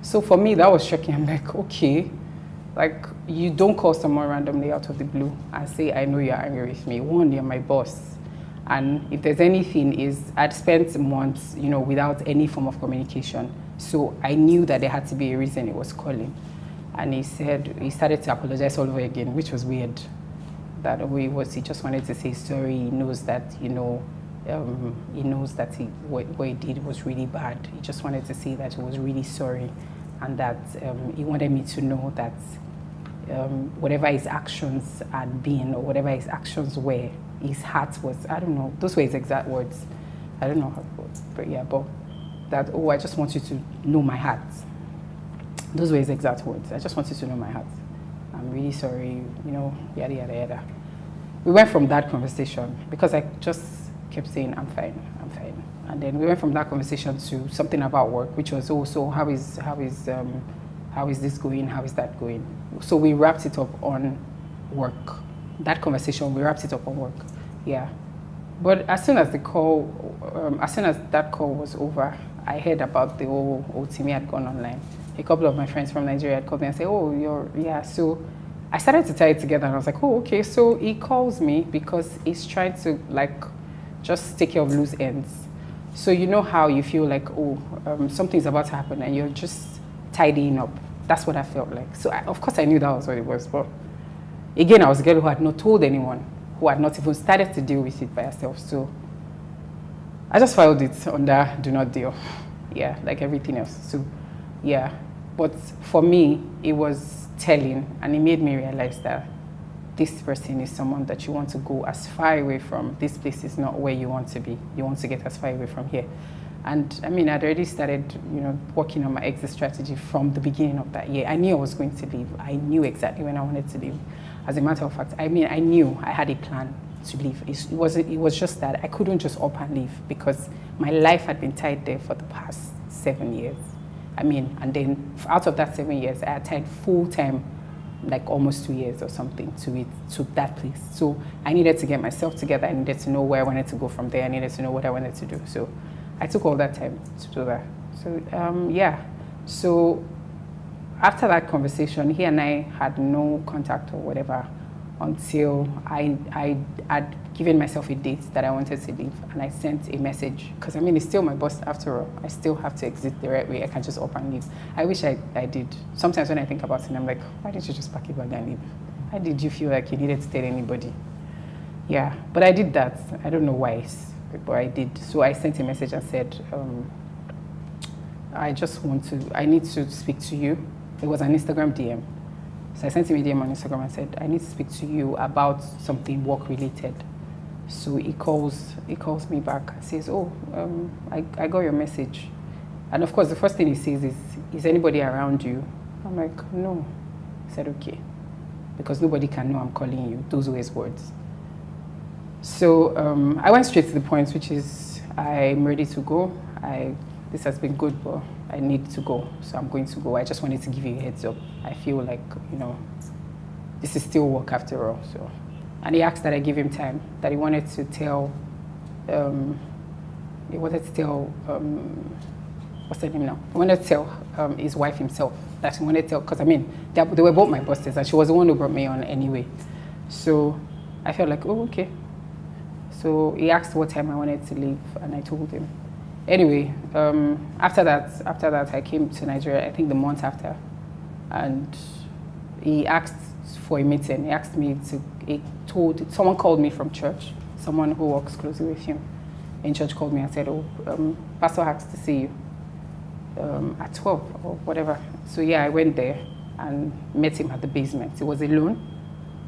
So for me, that was shocking. I'm like, okay. Like, you don't call someone randomly out of the blue and say, I know you're angry with me. One, you're my boss. And if there's anything I'd spent months, without any form of communication. So I knew that there had to be a reason he was calling. And he said, he started to apologize all over again, which was weird. That he just wanted to say sorry. He knows that, he knows that what he did was really bad. He just wanted to say that he was really sorry. And that he wanted me to know that whatever his actions had been or whatever his actions were, his heart was, I don't know, those were his exact words. I don't know how, but yeah, but that, oh, I just want you to know my heart. Those were his exact words. I just want you to know my heart. I'm really sorry, yada, yada, yada. We went from that conversation because I just kept saying, I'm fine, I'm fine. And then we went from that conversation to something about work, which was also, how is this going? How is that going? So we wrapped it up on work. That conversation, we wrapped it up on work. Yeah. But as soon as that call was over, I heard about the whole Timmy had gone online. A couple of my friends from Nigeria had called me and said, yeah. So I started to tie it together, and I was like, oh, okay. So he calls me because he's trying to just take care of loose ends. So you know how you feel like, something's about to happen, and you're just tidying up. That's what I felt like. So of course I knew that was what it was, but again, I was a girl who had not told anyone, who had not even started to deal with it by herself. So I just filed it under do not deal. Yeah, like everything else. So yeah, but for me, it was telling, and it made me realize that this person is someone that you want to go as far away from. This place is not where you want to be. You want to get as far away from here. And I mean, I'd already started, working on my exit strategy from the beginning of that year. I knew I was going to leave. I knew exactly when I wanted to leave. As a matter of fact, I mean, I knew I had a plan to leave. It was just that I couldn't just up and leave because my life had been tied there for the past 7 years. I mean, and then out of that 7 years, I had tied full time, like almost 2 years or something to that place. So I needed to get myself together. I needed to know where I wanted to go from there. I needed to know what I wanted to do. So I took all that time to do that. So yeah. So after that conversation, he and I had no contact or whatever until I had given myself a date that I wanted to leave, and I sent a message because I mean it's still my boss after all. I still have to exit the right way. I can't just up and leave. I wish I did. Sometimes when I think about it, I'm like, why didn't you just pack your bag and leave? Why did you feel like you needed to tell anybody? Yeah, but I did that. I don't know why, but I did. So I sent a message and said, I need to speak to you. It was an Instagram DM. So I sent him a DM on Instagram and said, I need to speak to you about something work related. So he calls me back and says, I got your message. And of course, the first thing he says is anybody around you? I'm like, no. He said, okay. Because nobody can know I'm calling you. Those were his words. So I went straight to the point, which is I'm ready to go. This has been good, but I need to go. So I'm going to go. I just wanted to give you a heads up. I feel like, this is still work after all. So. And he asked that I give him time, that he wanted to tell, what's her name now? He wanted to tell his wife himself, that he wanted to tell, because I mean, they were both my bosses, and she was the one who brought me on anyway. So I felt like, oh, okay. So he asked what time I wanted to leave, and I told him. Anyway, after that, I came to Nigeria, I think the month after, and he asked for a meeting. He asked me someone called me from church, someone who works closely with him in church called me and said, Pastor asked to see you at 12 or whatever. So yeah, I went there and met him at the basement. It was alone.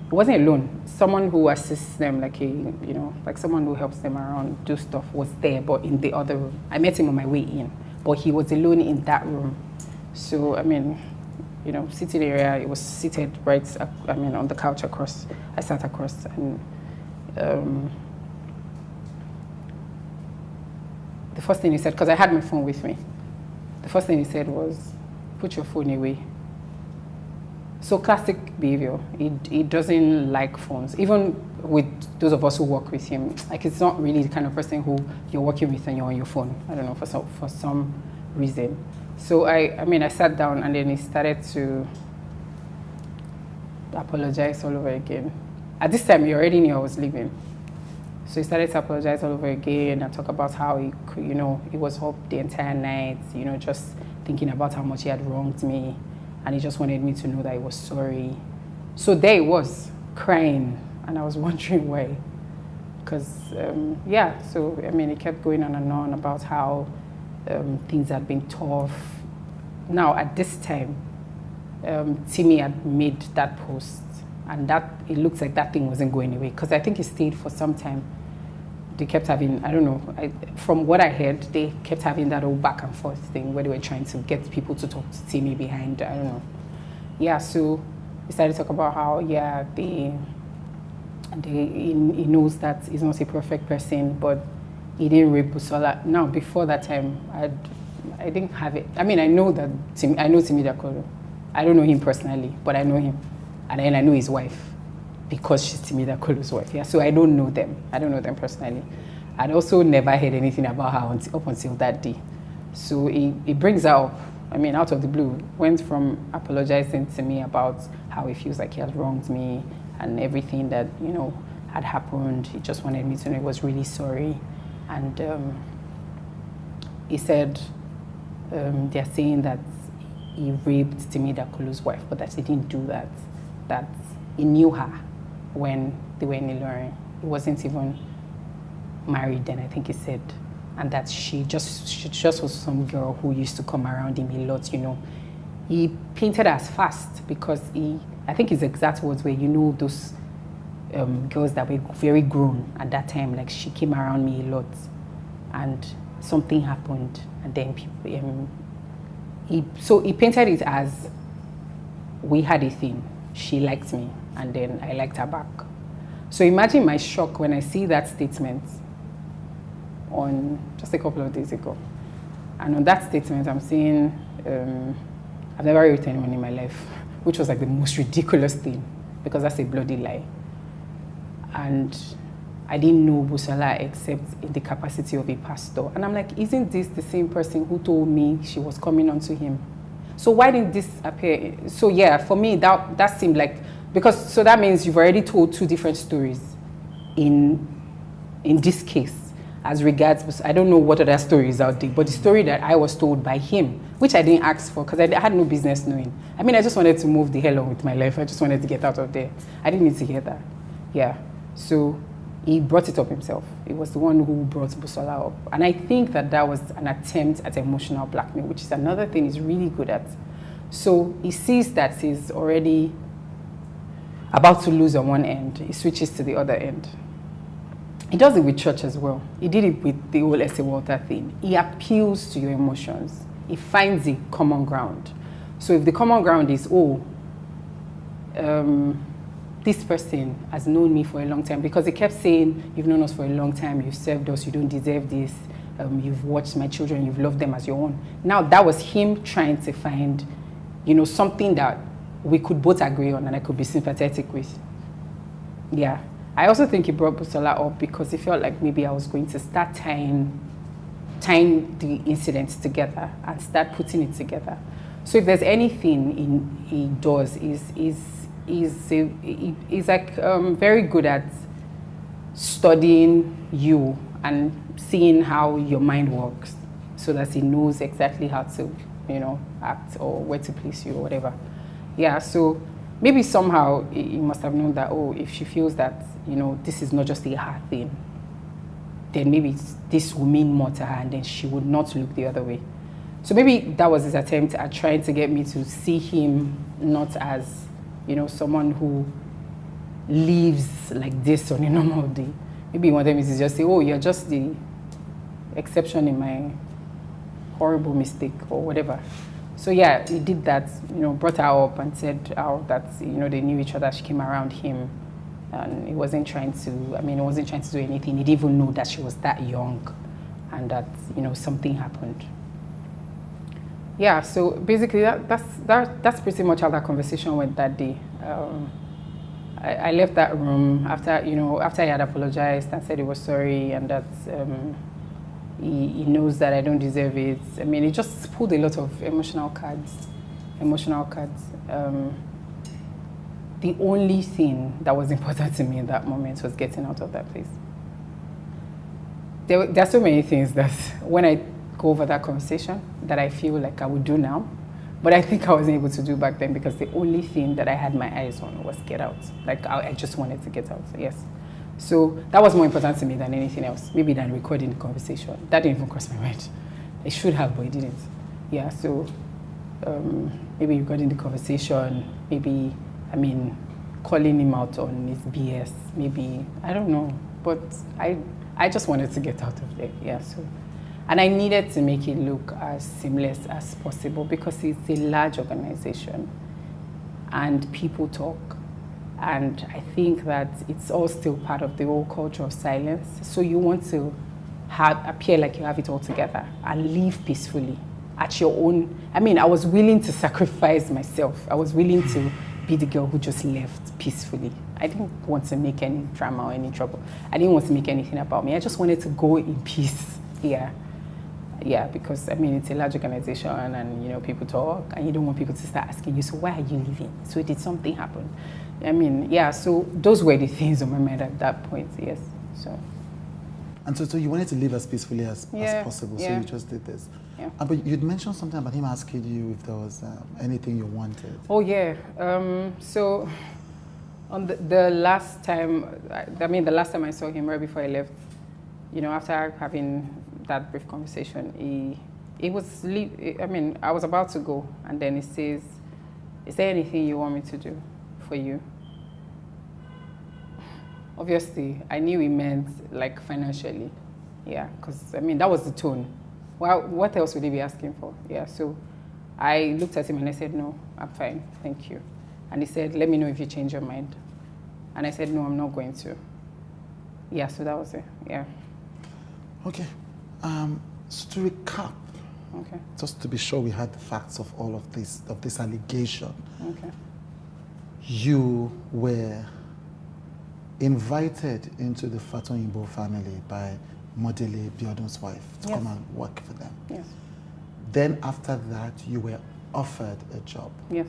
It wasn't alone. Someone who assists them, like someone who helps them around, do stuff, was there, but in the other room. I met him on my way in, but he was alone in that room. So, I mean, sitting area, it was seated right, on the couch across. I sat across, and the first thing he said, because I had my phone with me, the first thing he said was, put your phone away. So classic behavior. He doesn't like phones. Even with those of us who work with him, like it's not really the kind of person who you're working with and you're on your phone. I don't know, for some reason. So I sat down, and then he started to apologize all over again. At this time, he already knew I was leaving. So he started to apologize all over again and talk about how he was up the entire night, just thinking about how much he had wronged me. And he just wanted me to know that he was sorry. So there he was, crying. And I was wondering why. Because, so, he kept going on and on about how things had been tough. Now, at this time, Timmy had made that post. And it looks like that thing wasn't going away. Because I think he stayed for some time. They kept having, I don't know, from what I heard, they kept having that old back and forth thing where they were trying to get people to talk to Timmy behind, I don't know. Yeah, so we started to talk about how, he knows that he's not a perfect person, but he didn't rape Busola. No, before that time, I didn't have it. I mean, I know that I know Timi Dakolo. I don't know him personally, but I know him, and then I know his wife because she's Timi Dakolo's wife. Yeah, so I don't know them. I don't know them personally. I'd also never heard anything about her up until that day. So it brings her up. I mean, out of the blue, went from apologizing to me about how he feels like he has wronged me and everything that, you know, had happened. He just wanted me to know he was really sorry. And he said they're saying that he raped Timi Dakolo's wife, but that he didn't do that. That he knew her when they were in Ilorin. He wasn't even married then, I think he said. And that she just was some girl who used to come around him a lot, you know. He painted her as fast because I think his exact words were, you know, those girls that were very grown at that time, like she came around me a lot and something happened and then people, so he painted it as we had a thing, she liked me and then I liked her back. So imagine my shock when I see that statement on just a couple of days ago. And on that statement, I'm saying, I've never raped anyone in my life, which was like the most ridiculous thing, because that's a bloody lie. And I didn't know Busola except in the capacity of a pastor. And I'm like, isn't this the same person who told me she was coming onto him? So why didn't this appear? So yeah, for me, that seemed like, because, so that means you've already told two different stories in this case. As regards, I don't know what other stories out there, but the story that I was told by him, which I didn't ask for because I had no business knowing. I mean, I just wanted to move the hell on with my life. I just wanted to get out of there. I didn't need to hear that. Yeah. So he brought it up himself. He was the one who brought Busola up. And I think that was an attempt at emotional blackmail, which is another thing he's really good at. So he sees that he's already about to lose on one end. He switches to the other end. He does it with church as well. He did it with the whole S.A. Walter thing. He appeals to your emotions. He finds a common ground. So if the common ground is, this person has known me for a long time, because he kept saying, you've known us for a long time, you've served us, you don't deserve this, you've watched my children, you've loved them as your own. Now that was him trying to find, you know, something that we could both agree on and I could be sympathetic with. Yeah. I also think he brought Busola up because he felt like maybe I was going to start tying the incidents together and start putting it together. So if there's anything he does, he's like very good at studying you and seeing how your mind works, so that he knows exactly how to, you know, act or where to place you or whatever. Yeah. So maybe somehow he must have known that, if she feels that, you know, this is not just a her thing, then maybe this will mean more to her and then she would not look the other way. So maybe that was his attempt at trying to get me to see him not as, you know, someone who lives like this on a normal day. Maybe he wanted me to just say, you're just the exception in my horrible mistake or whatever. So yeah, he did that, you know, brought her up and said how that, you know, they knew each other, she came around him. And he wasn't trying to do anything. He didn't even know that she was that young and that, you know, something happened. Yeah, so basically that's pretty much how that conversation went that day. I left that room after I had apologized and said he was sorry and that he knows that I don't deserve it. I mean, he just pulled a lot of emotional cards. The only thing that was important to me in that moment was getting out of that place. There are so many things that when I go over that conversation that I feel like I would do now, but I think I wasn't able to do back then because the only thing that I had my eyes on was get out. Like I just wanted to get out, yes. So that was more important to me than anything else, maybe than recording the conversation. That didn't even cross my mind. It should have, but it didn't. Yeah, so maybe recording the conversation, maybe, calling him out on his BS, maybe, I don't know. But I just wanted to get out of there, yeah. So, and I needed to make it look as seamless as possible because it's a large organization and people talk. And I think that it's all still part of the whole culture of silence. So you want to appear like you have it all together and live peacefully at your own. I mean, I was willing to sacrifice myself. I was willing to be the girl who just left peacefully. I didn't want to make any drama or any trouble. I didn't want to make anything about me. I just wanted to go in peace. Yeah, because I mean, it's a large organization and you know, people talk and you don't want people to start asking you, so why are you leaving? So did something happen? I mean, yeah, so those were the things on my mind at that point, yes. So. And so you wanted to live as peacefully as possible, so you just did this. Yeah. But you'd mentioned something about him asking you if there was anything you wanted. Oh yeah, so on the last time, I mean the last time I saw him right before I left, you know, after having that brief conversation, he was, I mean, I was about to go and then he says, is there anything you want me to do for you? Obviously, I knew he meant like financially, yeah, because I mean, that was the tone. Well, what else would he be asking for? Yeah, so I looked at him and I said, no, I'm fine, thank you. And he said, let me know if you change your mind. And I said, no, I'm not going to. Yeah, so that was it, yeah. Okay, so to recap, okay, just to be sure we had the facts of all of this allegation. Okay. You were invited into the Fatoyinbo family by Modele Biodun's wife to come and work for them. Yes. Then after that, you were offered a job. Yes.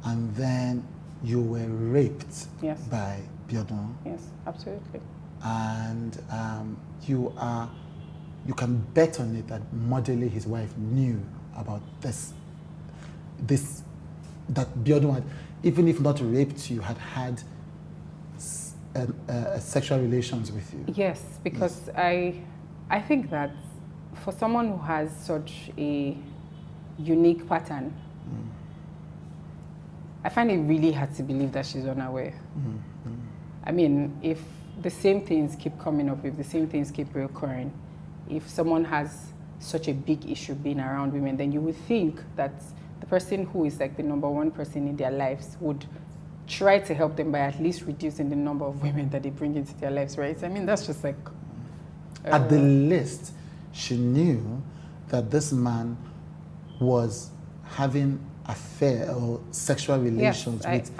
And then you were raped by Biodun. Yes, absolutely. And you can bet on it that Modele, his wife, knew about this, that Biodun had, even if not raped you, had sexual relations with you. Yes, because I think that for someone who has such a unique pattern, I find it really hard to believe that she's unaware. I mean, if the same things keep coming up, if the same things keep reoccurring, if someone has such a big issue being around women, then you would think that the person who is like the #1 person in their lives would try to help them by at least reducing the number of women that they bring into their lives, right? I mean, that's just like... At the least, she knew that this man was having affair or sexual relations with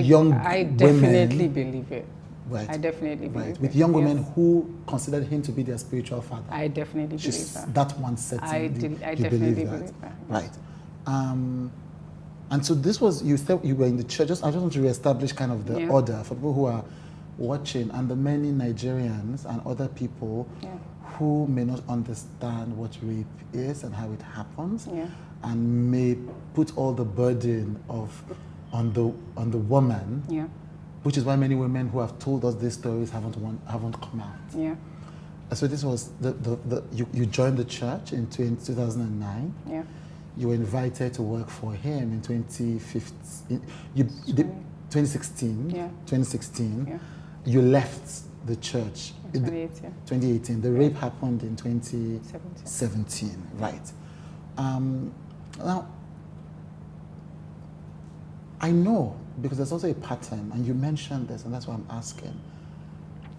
young women. I definitely believe it. Right. I definitely believe it. With young women who considered him to be their spiritual father. I definitely believe that. That one setting. I definitely believe that. Right. And so this was, you said you were in the church. I just want to reestablish kind of the order for people who are watching and the many Nigerians and other people who may not understand what rape is and how it happens and may put all the burden on the woman, which is why many women who have told us these stories haven't come out. Yeah. So this was you joined the church in 2009. Yeah. You were invited to work for him in 2015. 2016. Yeah. 2016. Yeah. You left the church in 2018. 2018. The rape happened in 2017. Right. Now, I know, because there's also a pattern, and you mentioned this, and that's why I'm asking,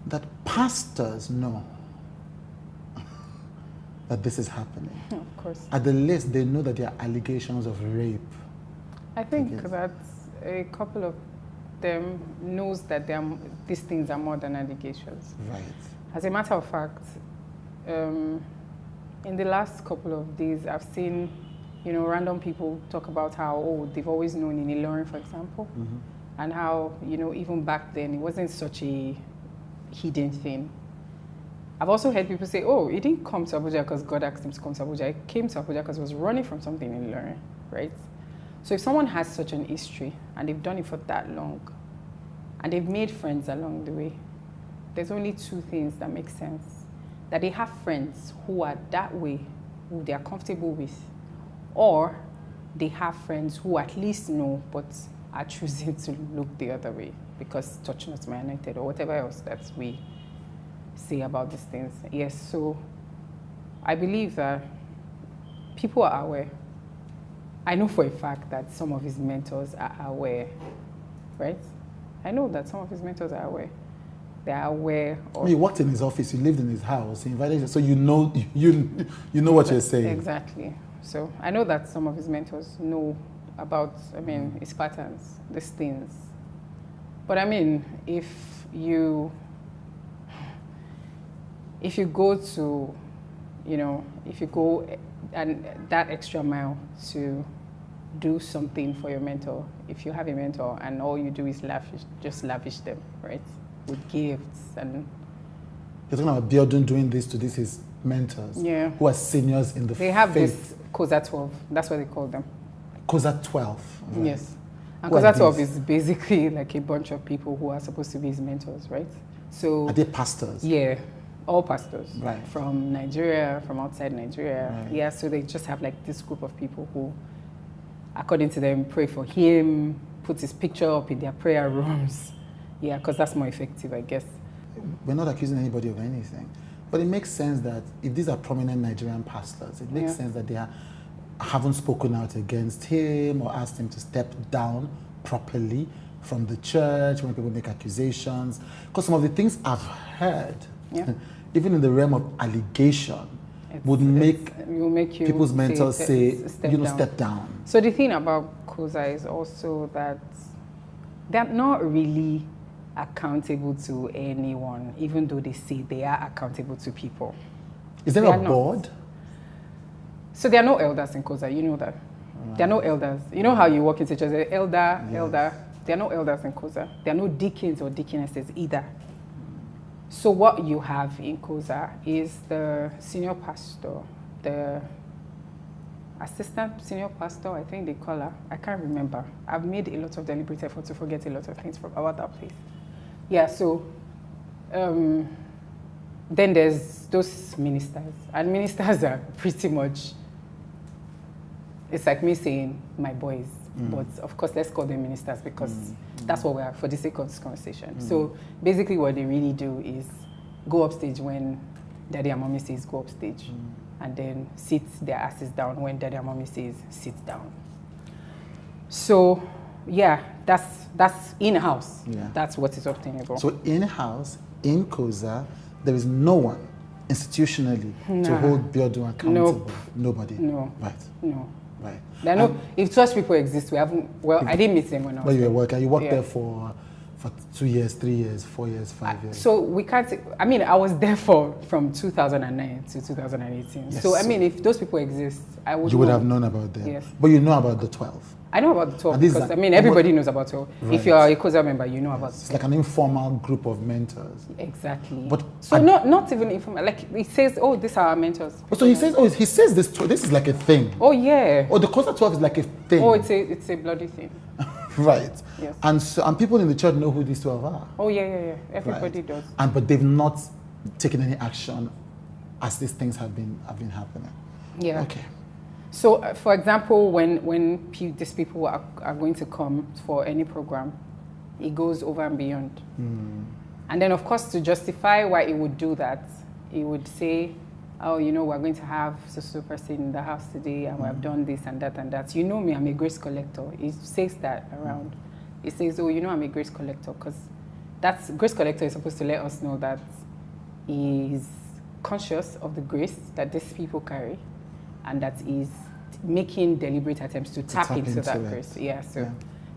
that pastors know that this is happening. Of course. At the least, they know that there are allegations of rape. I think that a couple of them knows that these things are more than allegations. Right. As a matter of fact, in the last couple of days, I've seen, random people talk about how, they've always known in Ilorin, for example, and how, even back then, it wasn't such a hidden thing. I've also heard people say, he didn't come to Abuja because God asked him to come to Abuja. He came to Abuja because he was running from something in Ilorin, right? So if someone has such an history and they've done it for that long and they've made friends along the way, there's only two things that make sense. That they have friends who are that way, who they are comfortable with, or they have friends who at least know but are choosing to look the other way because touch not my anointed or whatever else that we say about these things. Yes, so I believe that people are aware. I know for a fact that some of his mentors are aware, right? I know that some of his mentors are aware. They are aware of... You worked in his office, you lived in his house, he invited you, so you know what you're saying. Exactly. So I know that some of his mentors know about, his patterns, these things. But if you go to, if you go and that extra mile to do something for your mentor, if you have a mentor and all you do is lavish them, right? With gifts and... You're talking about Biodun doing this to his mentors, who are seniors in the faith. They have this Coza 12, that's what they call them. Coza 12? Right. Yes. And Coza 12 is basically like a bunch of people who are supposed to be his mentors, right? So... Are they pastors? Yeah, all pastors. Right. From Nigeria, from outside Nigeria. Right. Yeah, so they just have like this group of people who, according to them, pray for him, put his picture up in their prayer rooms. Yeah, because that's more effective, I guess. We're not accusing anybody of anything. But it makes sense that if these are prominent Nigerian pastors, it makes sense that they haven't spoken out against him or asked him to step down properly from the church when people make accusations. Because some of the things I've heard, even in the realm of allegation, would make people's mentors say, step down. So the thing about Coza is also that they're not really accountable to anyone, even though they say they are accountable to people. Is there a board? So there are no elders in Coza, you know that. Right. There are no elders. You know how you walk into church, elder. There are no elders in Coza. There are no deacons or deaconesses either. So what you have in Coza is the senior pastor, the assistant senior pastor, I think they call her. I can't remember. I've made a lot of deliberate effort to forget a lot of things about that place. Yeah, so then there's those ministers. And ministers are pretty much, it's like me saying my boys. But of course, let's call them ministers because that's what we are for the sake of this conversation. So basically what they really do is go upstage when daddy and mommy says go upstage. And then sit their asses down when daddy and mommy says sit down. So yeah, that's in-house. Yeah. That's what is obtainable. So in-house, in Coza, there is no one institutionally to hold Biodun accountable? Nope. Nobody? No. Right. No. Right. There are no, if such people exist, we haven't, I didn't meet them when I was there. But you were working, you worked there for 2 years, 3 years, 4 years, 5 years. So we can't, I was there from 2009 to 2018. Yes, so if those people exist, I would You would have known about them. Yes. But you know about the 12. I know about the 12 because, everybody knows about 12. Right. If you're a Coza member, you know about 12. It's like an informal group of mentors. Exactly. But so not even informal. Like, it says, oh, these are our mentors. So he says this is like a thing. Oh, yeah. Oh, the Coza 12 is like a thing. Oh, it's a bloody thing. Right. Yes. And people in the church know who these 12 are. Oh, yeah. Everybody does. But they've not taken any action as these things have been happening. Yeah. Okay. So, for example, when these people are going to come for any program, it goes over and beyond. And then, of course, to justify why it would do that, it would say, oh, we're going to have so person in the house today, and we have done this and that and that. You know me, I'm a grace collector. It says that around. It says, oh, I'm a grace collector, because grace collector is supposed to let us know that he is conscious of the grace that these people carry, and that is making deliberate attempts to tap into that grace. Yeah, so,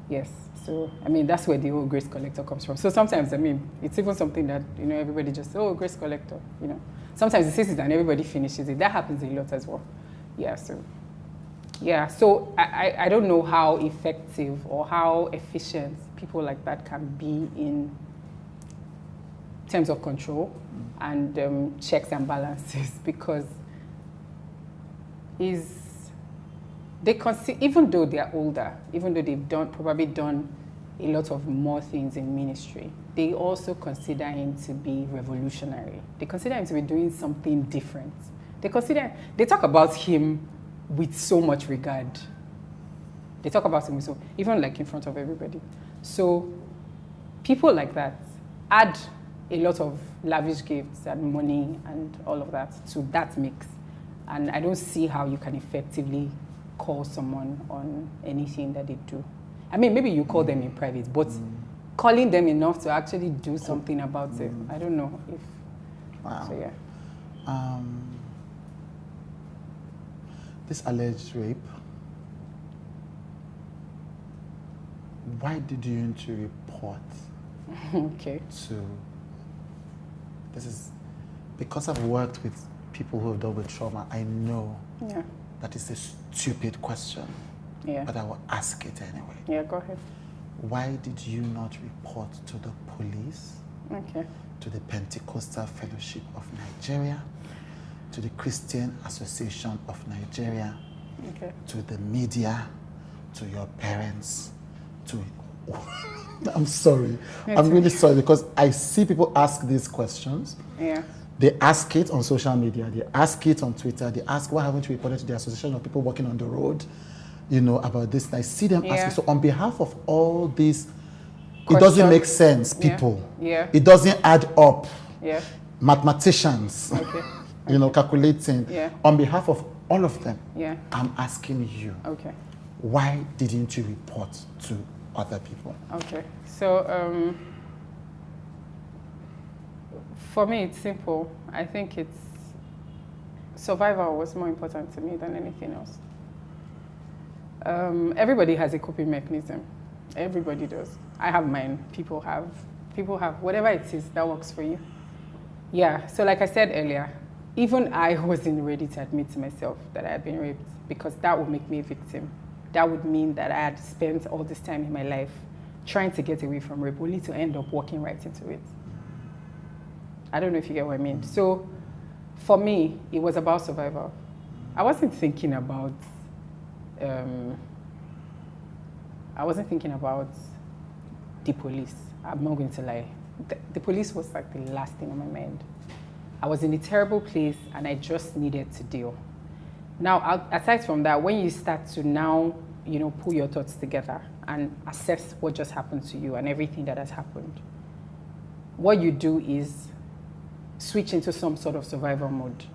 yes. So, that's where the whole grace collector comes from. So sometimes, it's even something that, everybody just, oh, grace collector, Sometimes it says it and everybody finishes it. That happens a lot as well. Yeah, so I don't know how effective or how efficient people like that can be in terms of control and checks and balances, because even though they are older, even though they've probably done a lot of more things in ministry, they also consider him to be revolutionary. They consider him to be doing something different. They talk about him with so much regard. They talk about him even like in front of everybody. So people like that add a lot of lavish gifts and money and all of that to that mix. And I don't see how you can effectively call someone on anything that they do. Maybe you call them in private, but calling them enough to actually do something about it. I don't know if. Wow. So yeah. This alleged rape, why did you need to report Okay. to, this is, because I've worked with people who have dealt with trauma, I know that is a stupid question, but I will ask it anyway. Yeah, go ahead. Why did you not report to the police, to the Pentecostal Fellowship of Nigeria, to the Christian Association of Nigeria, to the media, to your parents, to... I'm sorry. I'm really sorry, because I see people ask these questions. They ask it on social media, they ask it on Twitter, they ask, why haven't you reported to the Association of People Walking on the Road, you know, about this? And I see them asking. So on behalf of all these, it doesn't make sense, people. It doesn't add up. Mathematicians, you know, calculating. On behalf of all of them, I'm asking you, why didn't you report to other people? So for me, it's simple. I think it's survival was more important to me than anything else. Everybody has a coping mechanism. Everybody does. I have mine. People have. Whatever it is that works for you. Yeah. So like I said earlier, even I wasn't ready to admit to myself that I had been raped, because that would make me a victim. That would mean that I had spent all this time in my life trying to get away from rape, only to end up walking right into it. I don't know if you get what I mean. So for me, it was about survival. I wasn't thinking about the police. I'm not going to lie. The police was like the last thing on my mind. I was in a terrible place and I just needed to deal. Now, aside from that, when you start to now, you know, pull your thoughts together and assess what just happened to you and everything that has happened, what you do is switch into some sort of survival mode.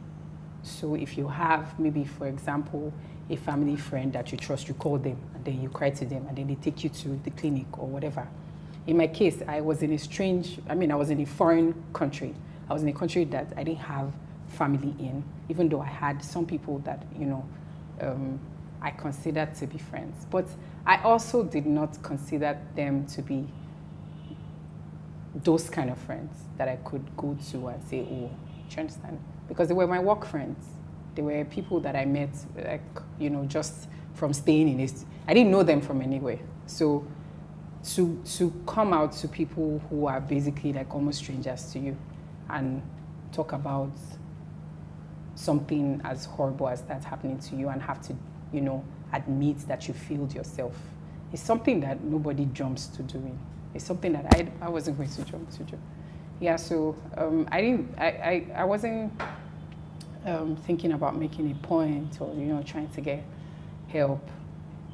So if you have, maybe, for example, a family friend that you trust, you call them and then you cry to them and then they take you to the clinic or whatever. In my case, I was in I was in a foreign country. I was in a country that I didn't have family in, even though I had some people that, you know, I considered to be friends. But I also did not consider them to be those kind of friends that I could go to and say, oh, do you understand? Because they were my work friends. They were people that I met, like, you know, just from staying in this. I didn't know them from anywhere. So to come out to people who are basically like almost strangers to you and talk about something as horrible as that's happening to you and have to, you know, admit that you failed yourself, it's something that nobody jumps to doing. It's something that I wasn't going to jump to do. Yeah, so I wasn't thinking about making a point or, you know, trying to get help.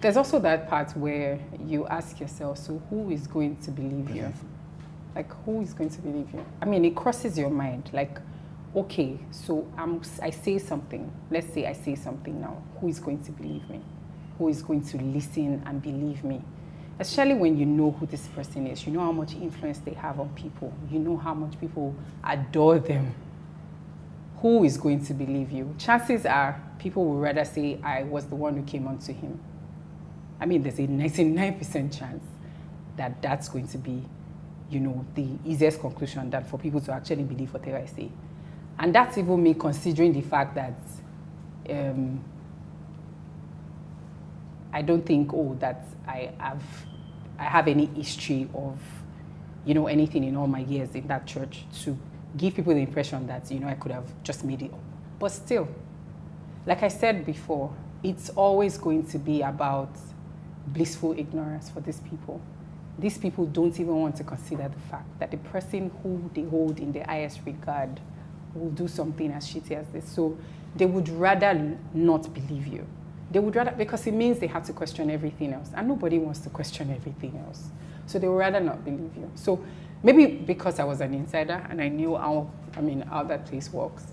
There's also that part where you ask yourself, so who is going to believe you? Like, who is going to believe you? I mean, it crosses your mind, like, okay, so I say something. Let's say I say something now. Who is going to believe me? Who is going to listen and believe me? Especially when you know who this person is. You know how much influence they have on people. You know how much people adore them. Who is going to believe you? Chances are people would rather say I was the one who came onto him. I mean, there's a 99% chance that that's going to be, you know, the easiest conclusion than for people to actually believe whatever I say. And that's even me considering the fact that I don't think, that I have any history of, you know, anything in all my years in that church to give people the impression that, you know, I could have just made it up. But still, like I said before, it's always going to be about blissful ignorance for these people. These people don't even want to consider the fact that the person who they hold in the highest regard will do something as shitty as this. So they would rather not believe you. They would rather, because it means they have to question everything else. And nobody wants to question everything else. So they would rather not believe you. So maybe because I was an insider and I knew how that place works,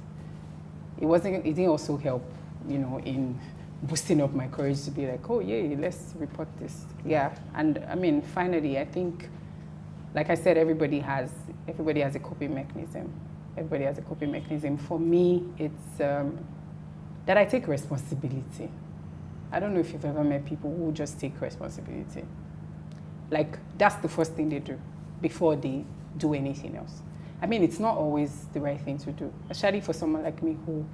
it didn't also help, you know, in boosting up my courage to be like, oh yeah, let's report this. Yeah, and I mean, finally, I think like I said, everybody has a coping mechanism. Everybody has a coping mechanism. For me, it's that I take responsibility. I don't know if you've ever met people who just take responsibility. Like, that's the first thing they do before they do anything else. I mean, it's not always the right thing to do, especially for someone like me who,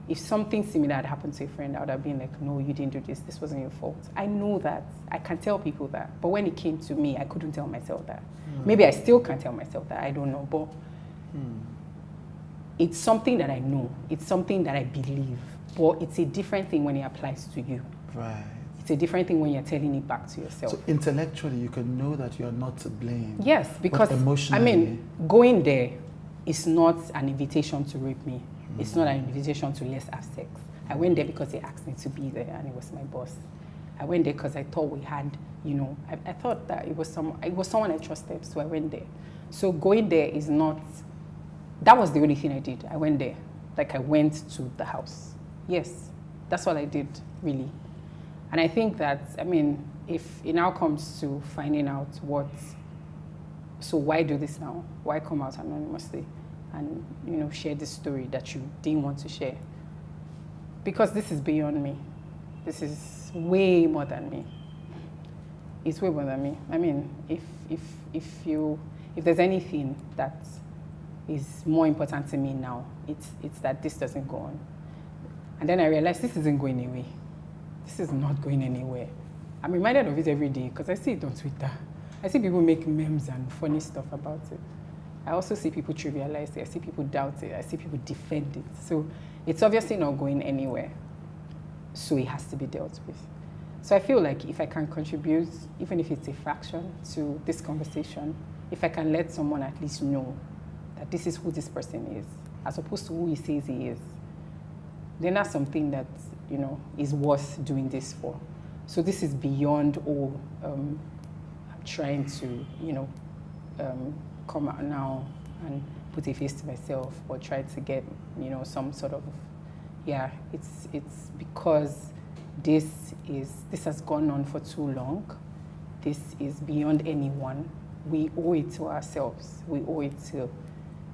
if something similar had happened to a friend, I would have been like, no, you didn't do this. This wasn't your fault. I know that. I can tell people that. But when it came to me, I couldn't tell myself that. Maybe I still can't tell myself that. I don't know. But it's something that I know. It's something that I believe. But it's a different thing when it applies to you. Right. It's a different thing when you're telling it back to yourself. So intellectually, you can know that you're not to blame. Yes, because, emotionally, I mean, going there is not an invitation to rape me. It's not an invitation to let's have sex. I went there because they asked me to be there, and it was my boss. I went there because I thought we had, I thought that it was someone I trusted, so I went there. So going there is not, that was the only thing I did. I went there. Like, I went to the house. Yes, that's what I did, really. And I think that, I mean, if it now comes to finding out so why do this now? Why come out anonymously and, share this story that you didn't want to share? Because this is beyond me. This is way more than me. It's way more than me. I mean, if there's anything that is more important to me now, it's that this doesn't go on. And then I realized this isn't going away. This is not going anywhere. I'm reminded of it every day because I see it on Twitter. I see people make memes and funny stuff about it. I also see people trivialize it. I see people doubt it. I see people defend it. So it's obviously not going anywhere. So it has to be dealt with. So I feel like if I can contribute, even if it's a fraction, to this conversation, if I can let someone at least know that this is who this person is, as opposed to who he says he is, then that's something that, is worth doing this for. So this is beyond all I'm trying to, come out now and put a face to myself or try to get, some sort of, it's because this has gone on for too long. This is beyond anyone. We owe it to ourselves. We owe it to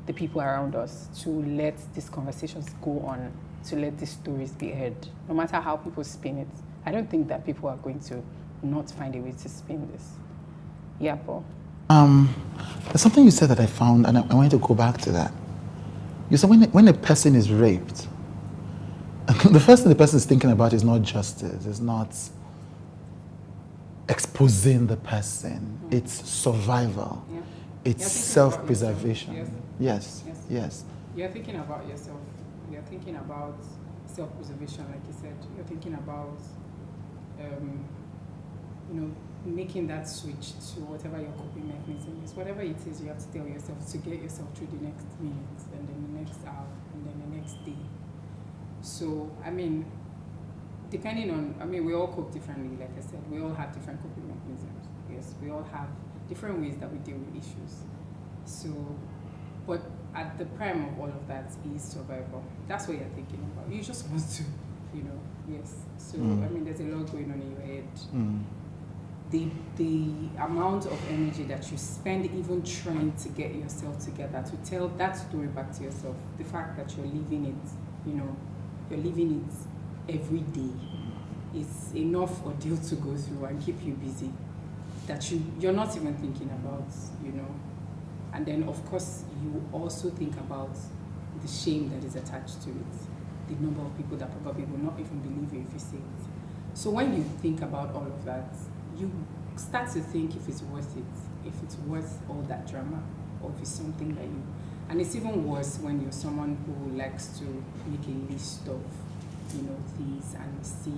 the people around us to let these conversations go on, to let these stories be heard, no matter how people spin it. I don't think that people are going to not find a way to spin this. Yeah, Paul. There's something you said that I found, and I wanted to go back to that. You said when a person is raped, the first thing the person is thinking about is not justice, it's not exposing the person, it's survival, it's self-preservation. Yes. You're thinking about yourself. You're thinking about self-preservation, like you said. You're thinking about, making that switch to whatever your coping mechanism is. Whatever it is, you have to tell yourself to get yourself through the next minute, and then the next hour, and then the next day. So, I mean, we all cope differently, like I said. We all have different coping mechanisms. Yes, we all have different ways that we deal with issues. So, but at the prime of all of that is survival. That's what you're thinking about. You just want to, yes. So, I mean, there's a lot going on in your head. The amount of energy that you spend even trying to get yourself together, to tell that story back to yourself, the fact that you're living it, you're living it every day, is enough ordeal to go through and keep you busy that you're not even thinking about, And then, of course, you also think about the shame that is attached to it, the number of people that probably will not even believe you if you say it. So when you think about all of that, you start to think if it's worth it, if it's worth all that drama, or if it's something that you... And it's even worse when you're someone who likes to make a list of, things and see...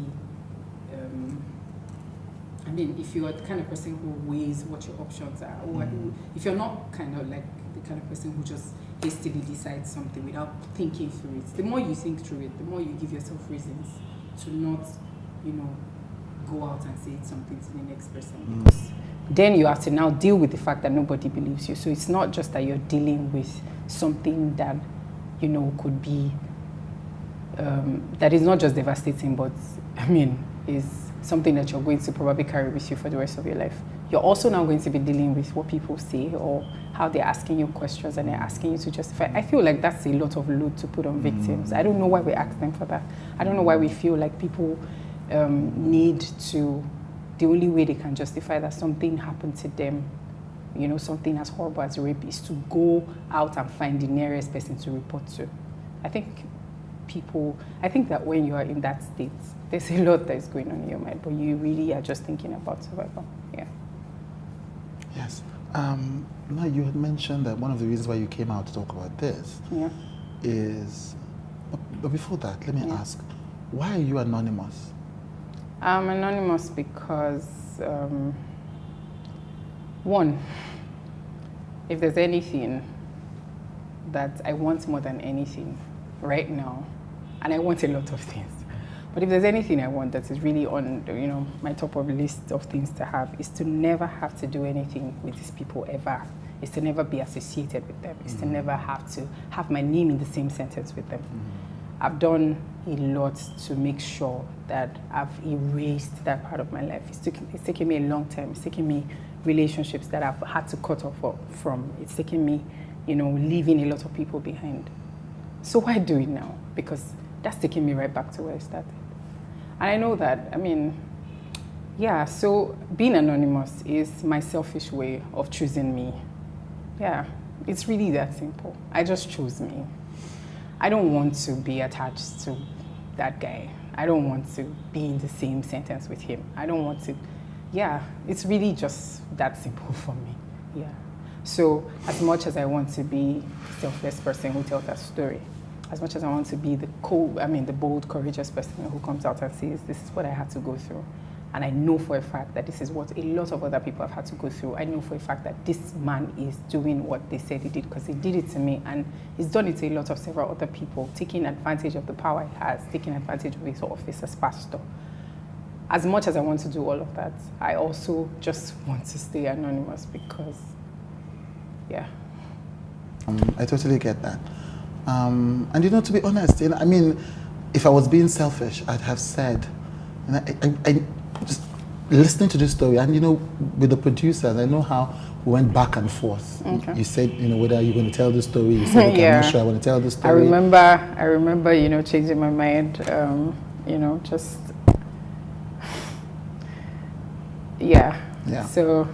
if you're the kind of person who weighs what your options are, or if you're not kind of like the kind of person who just hastily decides something without thinking through it, the more you think through it, the more you give yourself reasons to not, go out and say something to the next person. Then you have to now deal with the fact that nobody believes you. So it's not just that you're dealing with something that, could be that is not just devastating, but I mean, is something that you're going to probably carry with you for the rest of your life. You're also now going to be dealing with what people say or how they're asking you questions and they're asking you to justify. I feel like that's a lot of load to put on victims. I don't know why we ask them for that. I don't know why we feel like people need to, the only way they can justify that something happened to them, you know, something as horrible as rape, is to go out and find the nearest person to report to. I think that when you are in that state, there's a lot that is going on in your mind, but you really are just thinking about survival. Yeah. Yes. Now you had mentioned that one of the reasons why you came out to talk about this is, but before that, let me ask, why are you anonymous? I'm anonymous because, one, if there's anything that I want more than anything right now, and I want a lot of things, but if there's anything I want that is really on, you know, my top of the list of things to have, is to never have to do anything with these people ever. Is to never be associated with them. Is to never have to have my name in the same sentence with them. I've done a lot to make sure that I've erased that part of my life. It's taken me a long time. It's taken me relationships that I've had to cut off from. It's taken me, you know, leaving a lot of people behind. So why do it now? Because that's taking me right back to where I started. And I know that, I mean, yeah, so being anonymous is my selfish way of choosing me. Yeah, it's really that simple. I just chose me. I don't want to be attached to that guy. I don't want to be in the same sentence with him. I don't want to, yeah, it's really just that simple for me. Yeah. So as much as I want to be the selfless person who tells that story, as much as I want to be the bold, courageous person who comes out and says, this is what I had to go through. And I know for a fact that this is what a lot of other people have had to go through. I know for a fact that this man is doing what they said he did, because he did it to me, and he's done it to a lot of several other people, taking advantage of the power he has, taking advantage of his office as pastor. As much as I want to do all of that, I also just want to stay anonymous because, yeah. I totally get that. And you know, to be honest, you know, I mean, if I was being selfish, I'd have said, and I just listening to this story, and you know, with the producers, I know how we went back and forth. Okay. You said, you know, whether you're going to tell the story. You said, okay, I'm not sure I want to tell the story. I remember, you know, changing my mind. You know, just yeah. So,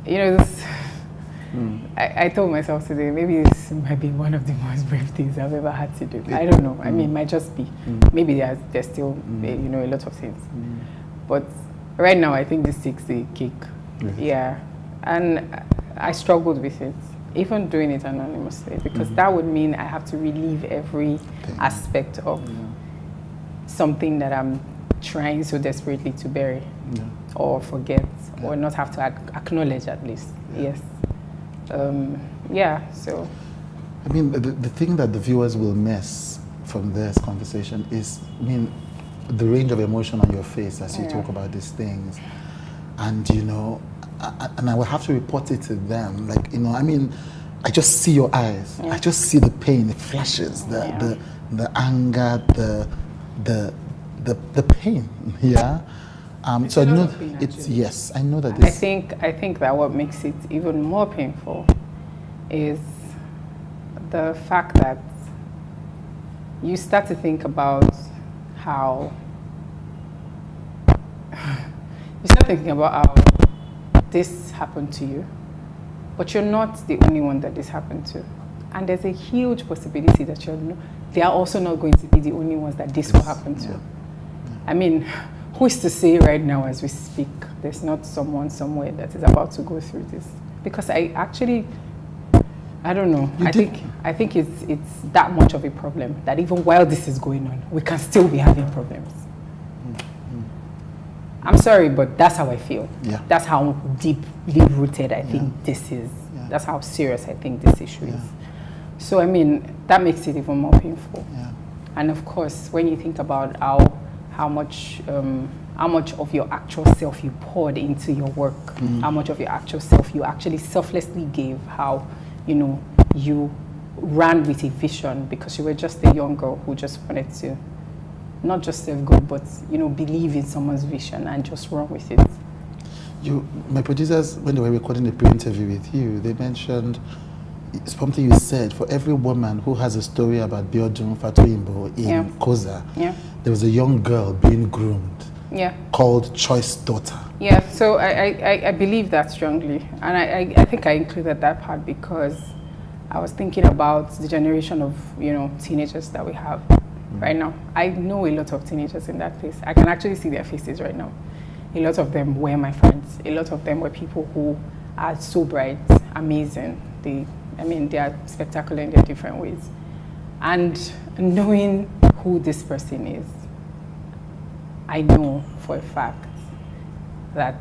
you know, this. I told myself today, maybe this might be one of the most brave things I've ever had to do. I don't know. I mean, it might just be. Maybe there's still, you know, a lot of things. But right now, I think this takes the cake. Yeah. And I struggled with it, even doing it anonymously, because that would mean I have to relieve every aspect of something that I'm trying so desperately to bury or forget or not have to acknowledge at least. Yes. So. I mean, the thing that the viewers will miss from this conversation is, I mean, the range of emotion on your face as you talk about these things. And, you know, and I will have to report it to them. Like, you know, I mean, I just see your eyes. I just see the pain, it flashes, the anger, the pain, so I know it's, yes, I know that this. I think that what makes it even more painful is the fact that you start to think about how this happened to you, but you're not the only one that this happened to. And there's a huge possibility that they are also not going to be the only ones that this will happen to. I mean, who is to say right now as we speak, there's not someone somewhere that is about to go through this? Because I don't know. I think it's that much of a problem that even while this is going on, we can still be having problems. I'm sorry, but that's how I feel. Yeah. That's how deeply rooted I think this is. Yeah. That's how serious I think this issue is. So, I mean, that makes it even more painful. Yeah. And of course, when you think about how much of your actual self you poured into your work, how much of your actual self you actually selflessly gave, how, you know, you ran with a vision because you were just a young girl who just wanted to not just serve God, but believe in someone's vision and just run with it. My producers, when they were recording the pre-interview with you, they mentioned something you said. For every woman who has a story about Biodun Fatoyinbo in Coza, there was a young girl being groomed, called Choice Daughter. Yeah, so I believe that strongly, and I think I included that part because I was thinking about the generation of teenagers that we have right now. I know a lot of teenagers in that place. I can actually see their faces right now. A lot of them were my friends. A lot of them were people who are so bright, amazing. They are spectacular in their different ways. And knowing who this person is, I know for a fact that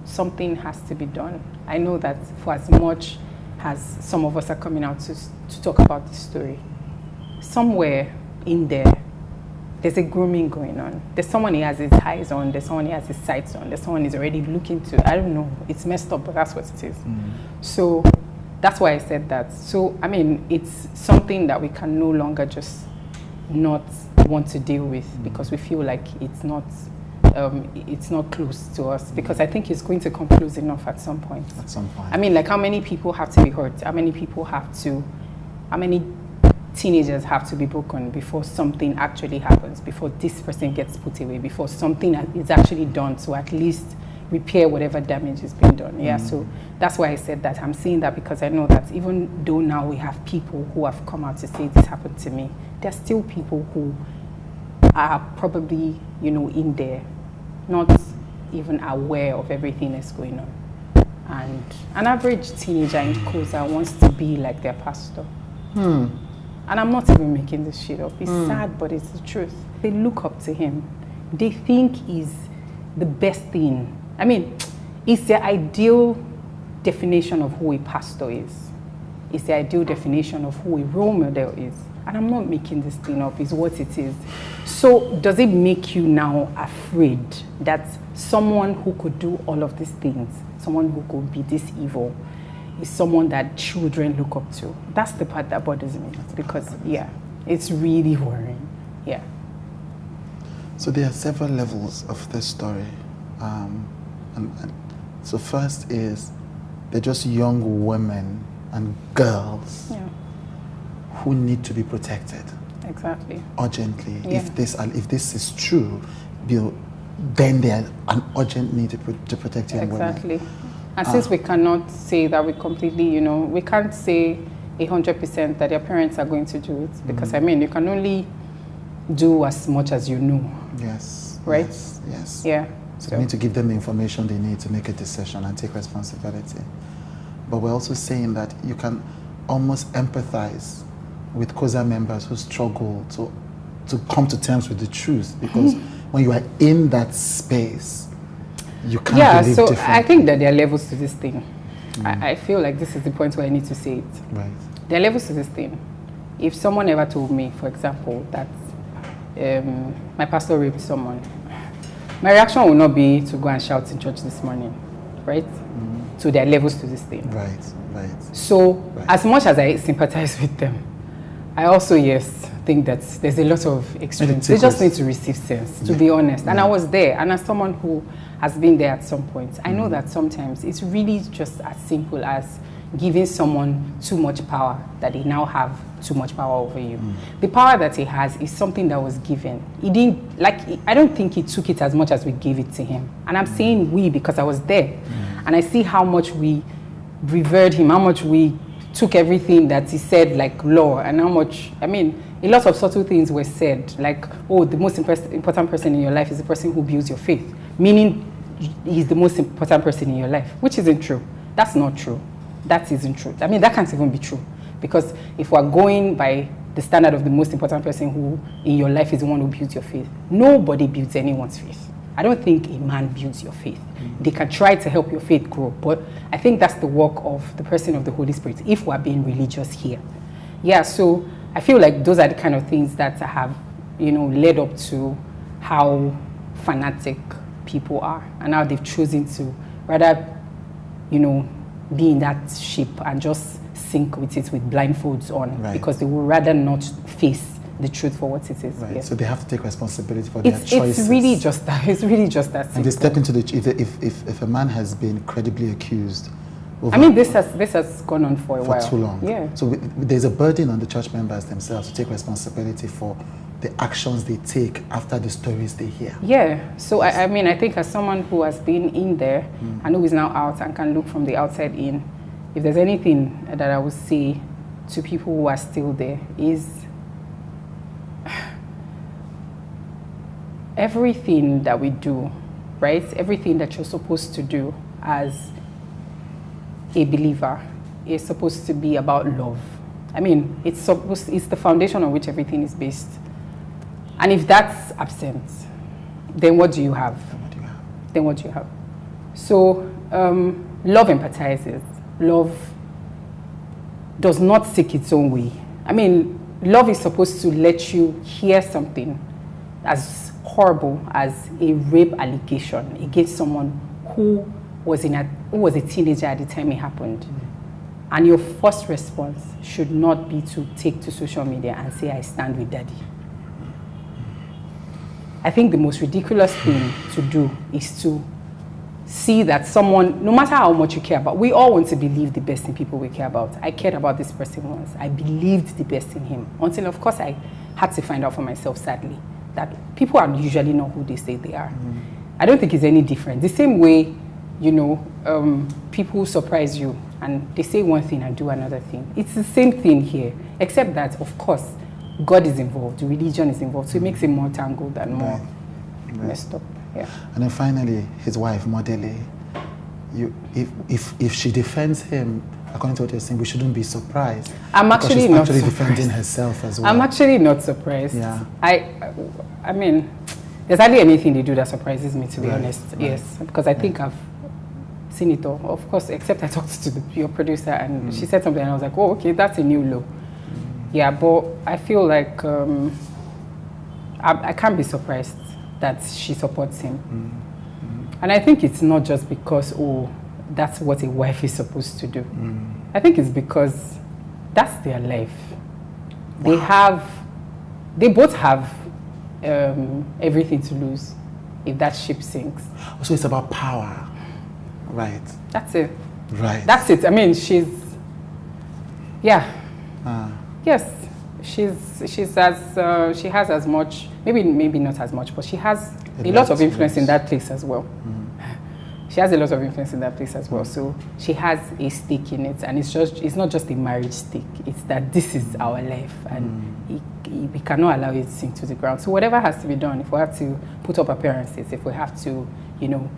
something has to be done. I know that for as much as some of us are coming out to talk about this story, somewhere in there's a grooming going on. There's someone he has his eyes on, there's someone he has his sights on, there's someone he's already looking to. I don't know, it's messed up, but that's what it is. So that's why I said that. So, it's something that we can no longer just not want to deal with because we feel like it's not close to us, because I think it's going to come close enough at some point. At some point. Like how many people have to be hurt? How many teenagers have to be broken before something actually happens, before this person gets put away, before something is actually done to at least repair whatever damage is being done. So that's why I said that. I'm saying that because I know that even though now we have people who have come out to say this happened to me, there's still people who are probably, in there, not even aware of everything that's going on. And an average teenager in Coza wants to be like their pastor. And I'm not even making this shit up. It's sad, but it's the truth. They look up to him. They think he's the best thing. It's the ideal definition of who a pastor is. It's the ideal definition of who a role model is. And I'm not making this thing up, it's what it is. So does it make you now afraid that someone who could do all of these things, someone who could be this evil, is someone that children look up to? That's the part that bothers me, because it's really worrying. So there are several levels of this story. So first is they're just young women and girls who need to be protected. Exactly. Urgently. If this is true, then there's an urgent need to protect young women. Exactly. And since we cannot say that we completely, we can't say 100% that their parents are going to do it, because you can only do as much as you know. Yes. Right? Yes. Yeah. So we need to give them the information they need to make a decision and take responsibility. But we're also saying that you can almost empathize with Coza members who struggle to come to terms with the truth, because when you are in that space, you can't believe differently. I think that there are levels to this thing. I feel like this is the point where I need to say it. Right. There are levels to this thing. If someone ever told me, for example, that my pastor raped someone, my reaction will not be to go and shout in church this morning, right? So there are levels to this thing. Right. So as much as I sympathize with them, I also, think that there's a lot of extremes. They just need to receive sense, to be honest. And I was there, and as someone who has been there at some point, I know that sometimes it's really just as simple as giving someone too much power, that they now have too much power over you. The power that he has is something that was given. He didn't, I don't think he took it as much as we gave it to him. And I'm saying we because I was there. And I see how much we revered him, how much we took everything that he said like law, and how much, a lot of subtle things were said, like, oh, the most important person in your life is the person who builds your faith, meaning he's the most important person in your life, which isn't true. That's not true. That isn't true. That can't even be true, because if we're going by the standard of the most important person who in your life is the one who builds your faith, nobody builds anyone's faith. I don't think a man builds your faith. They can try to help your faith grow, but I think that's the work of the person of the Holy Spirit, if we're being religious here. So I feel like those are the kind of things that have, led up to how fanatic people are, and how they've chosen to rather, be in that ship and just sync with it with blindfolds on, Right. because they would rather not face the truth for what it is. Right. Yes. So they have to take responsibility for their choices. It's really just that. It's really just that. And they simple. step into the if a man has been credibly accused. I mean, this has gone on for a while. For too long. Yeah. So there's a burden on the church members themselves to take responsibility for the actions they take after the stories they hear. Yeah. So I mean, I think as someone who has been in there and who is now out and can look from the outside in, if there's anything that I would say to people who are still there is everything that we do, right? Everything that you're supposed to do as a believer is supposed to be about love. I mean, it's the foundation on which everything is based. And if that's absent, then what do you have? Then what do you have? So, love empathizes. Love does not seek its own way. I mean, love is supposed to let you hear something as horrible as a rape allegation against someone who was a teenager at the time it happened. And your first response should not be to take to social media and say, I stand with daddy. I think the most ridiculous thing to do is to see that someone, no matter how much you care about, we all want to believe the best in people we care about. I cared about this person once. I believed the best in him. Until, of course, I had to find out for myself, sadly, that people are usually not who they say they are. I don't think it's any different. The same way, you know, people surprise you and they say one thing and do another thing. It's the same thing here, except that, of course, God is involved, religion is involved, so it makes it more tangled and more messed up. Yeah. And then finally, his wife, Modele, if she defends him, according to what you're saying, we shouldn't be surprised. I'm actually not surprised. Defending herself as well. I'm actually not surprised. Yeah. I mean, there's hardly anything they do that surprises me, to be honest. Right. Yes, because I think I've seen it all. Of course, except I talked to your producer and she said something and I was like, oh, okay, that's a new low. Yeah, but I feel like I can't be surprised that she supports him. And I think it's not just because, oh, that's what a wife is supposed to do. I think it's because that's their life. Wow. They both have everything to lose if that ship sinks. So it's about power, right? That's it. Right. That's it. I mean, yes, she has as much, maybe not as much, but she has a lot of influence in that place as well. She has a lot of influence in that place as well. So she has a stake in it, and it's not just a marriage stake. It's that this is our life, and we cannot allow it to sink to the ground. So whatever has to be done, if we have to put up appearances, if we have to, you know,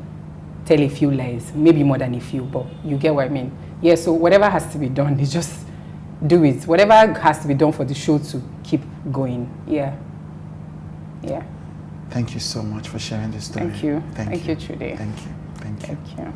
tell a few lies, maybe more than a few, but you get what I mean. Yeah. So whatever has to be done, is just do it. Whatever has to be done for the show to keep going. Yeah. Yeah. Thank you so much for sharing this story. Thank you. Thank you, Trudy. Thank you. Thank you. Thank you.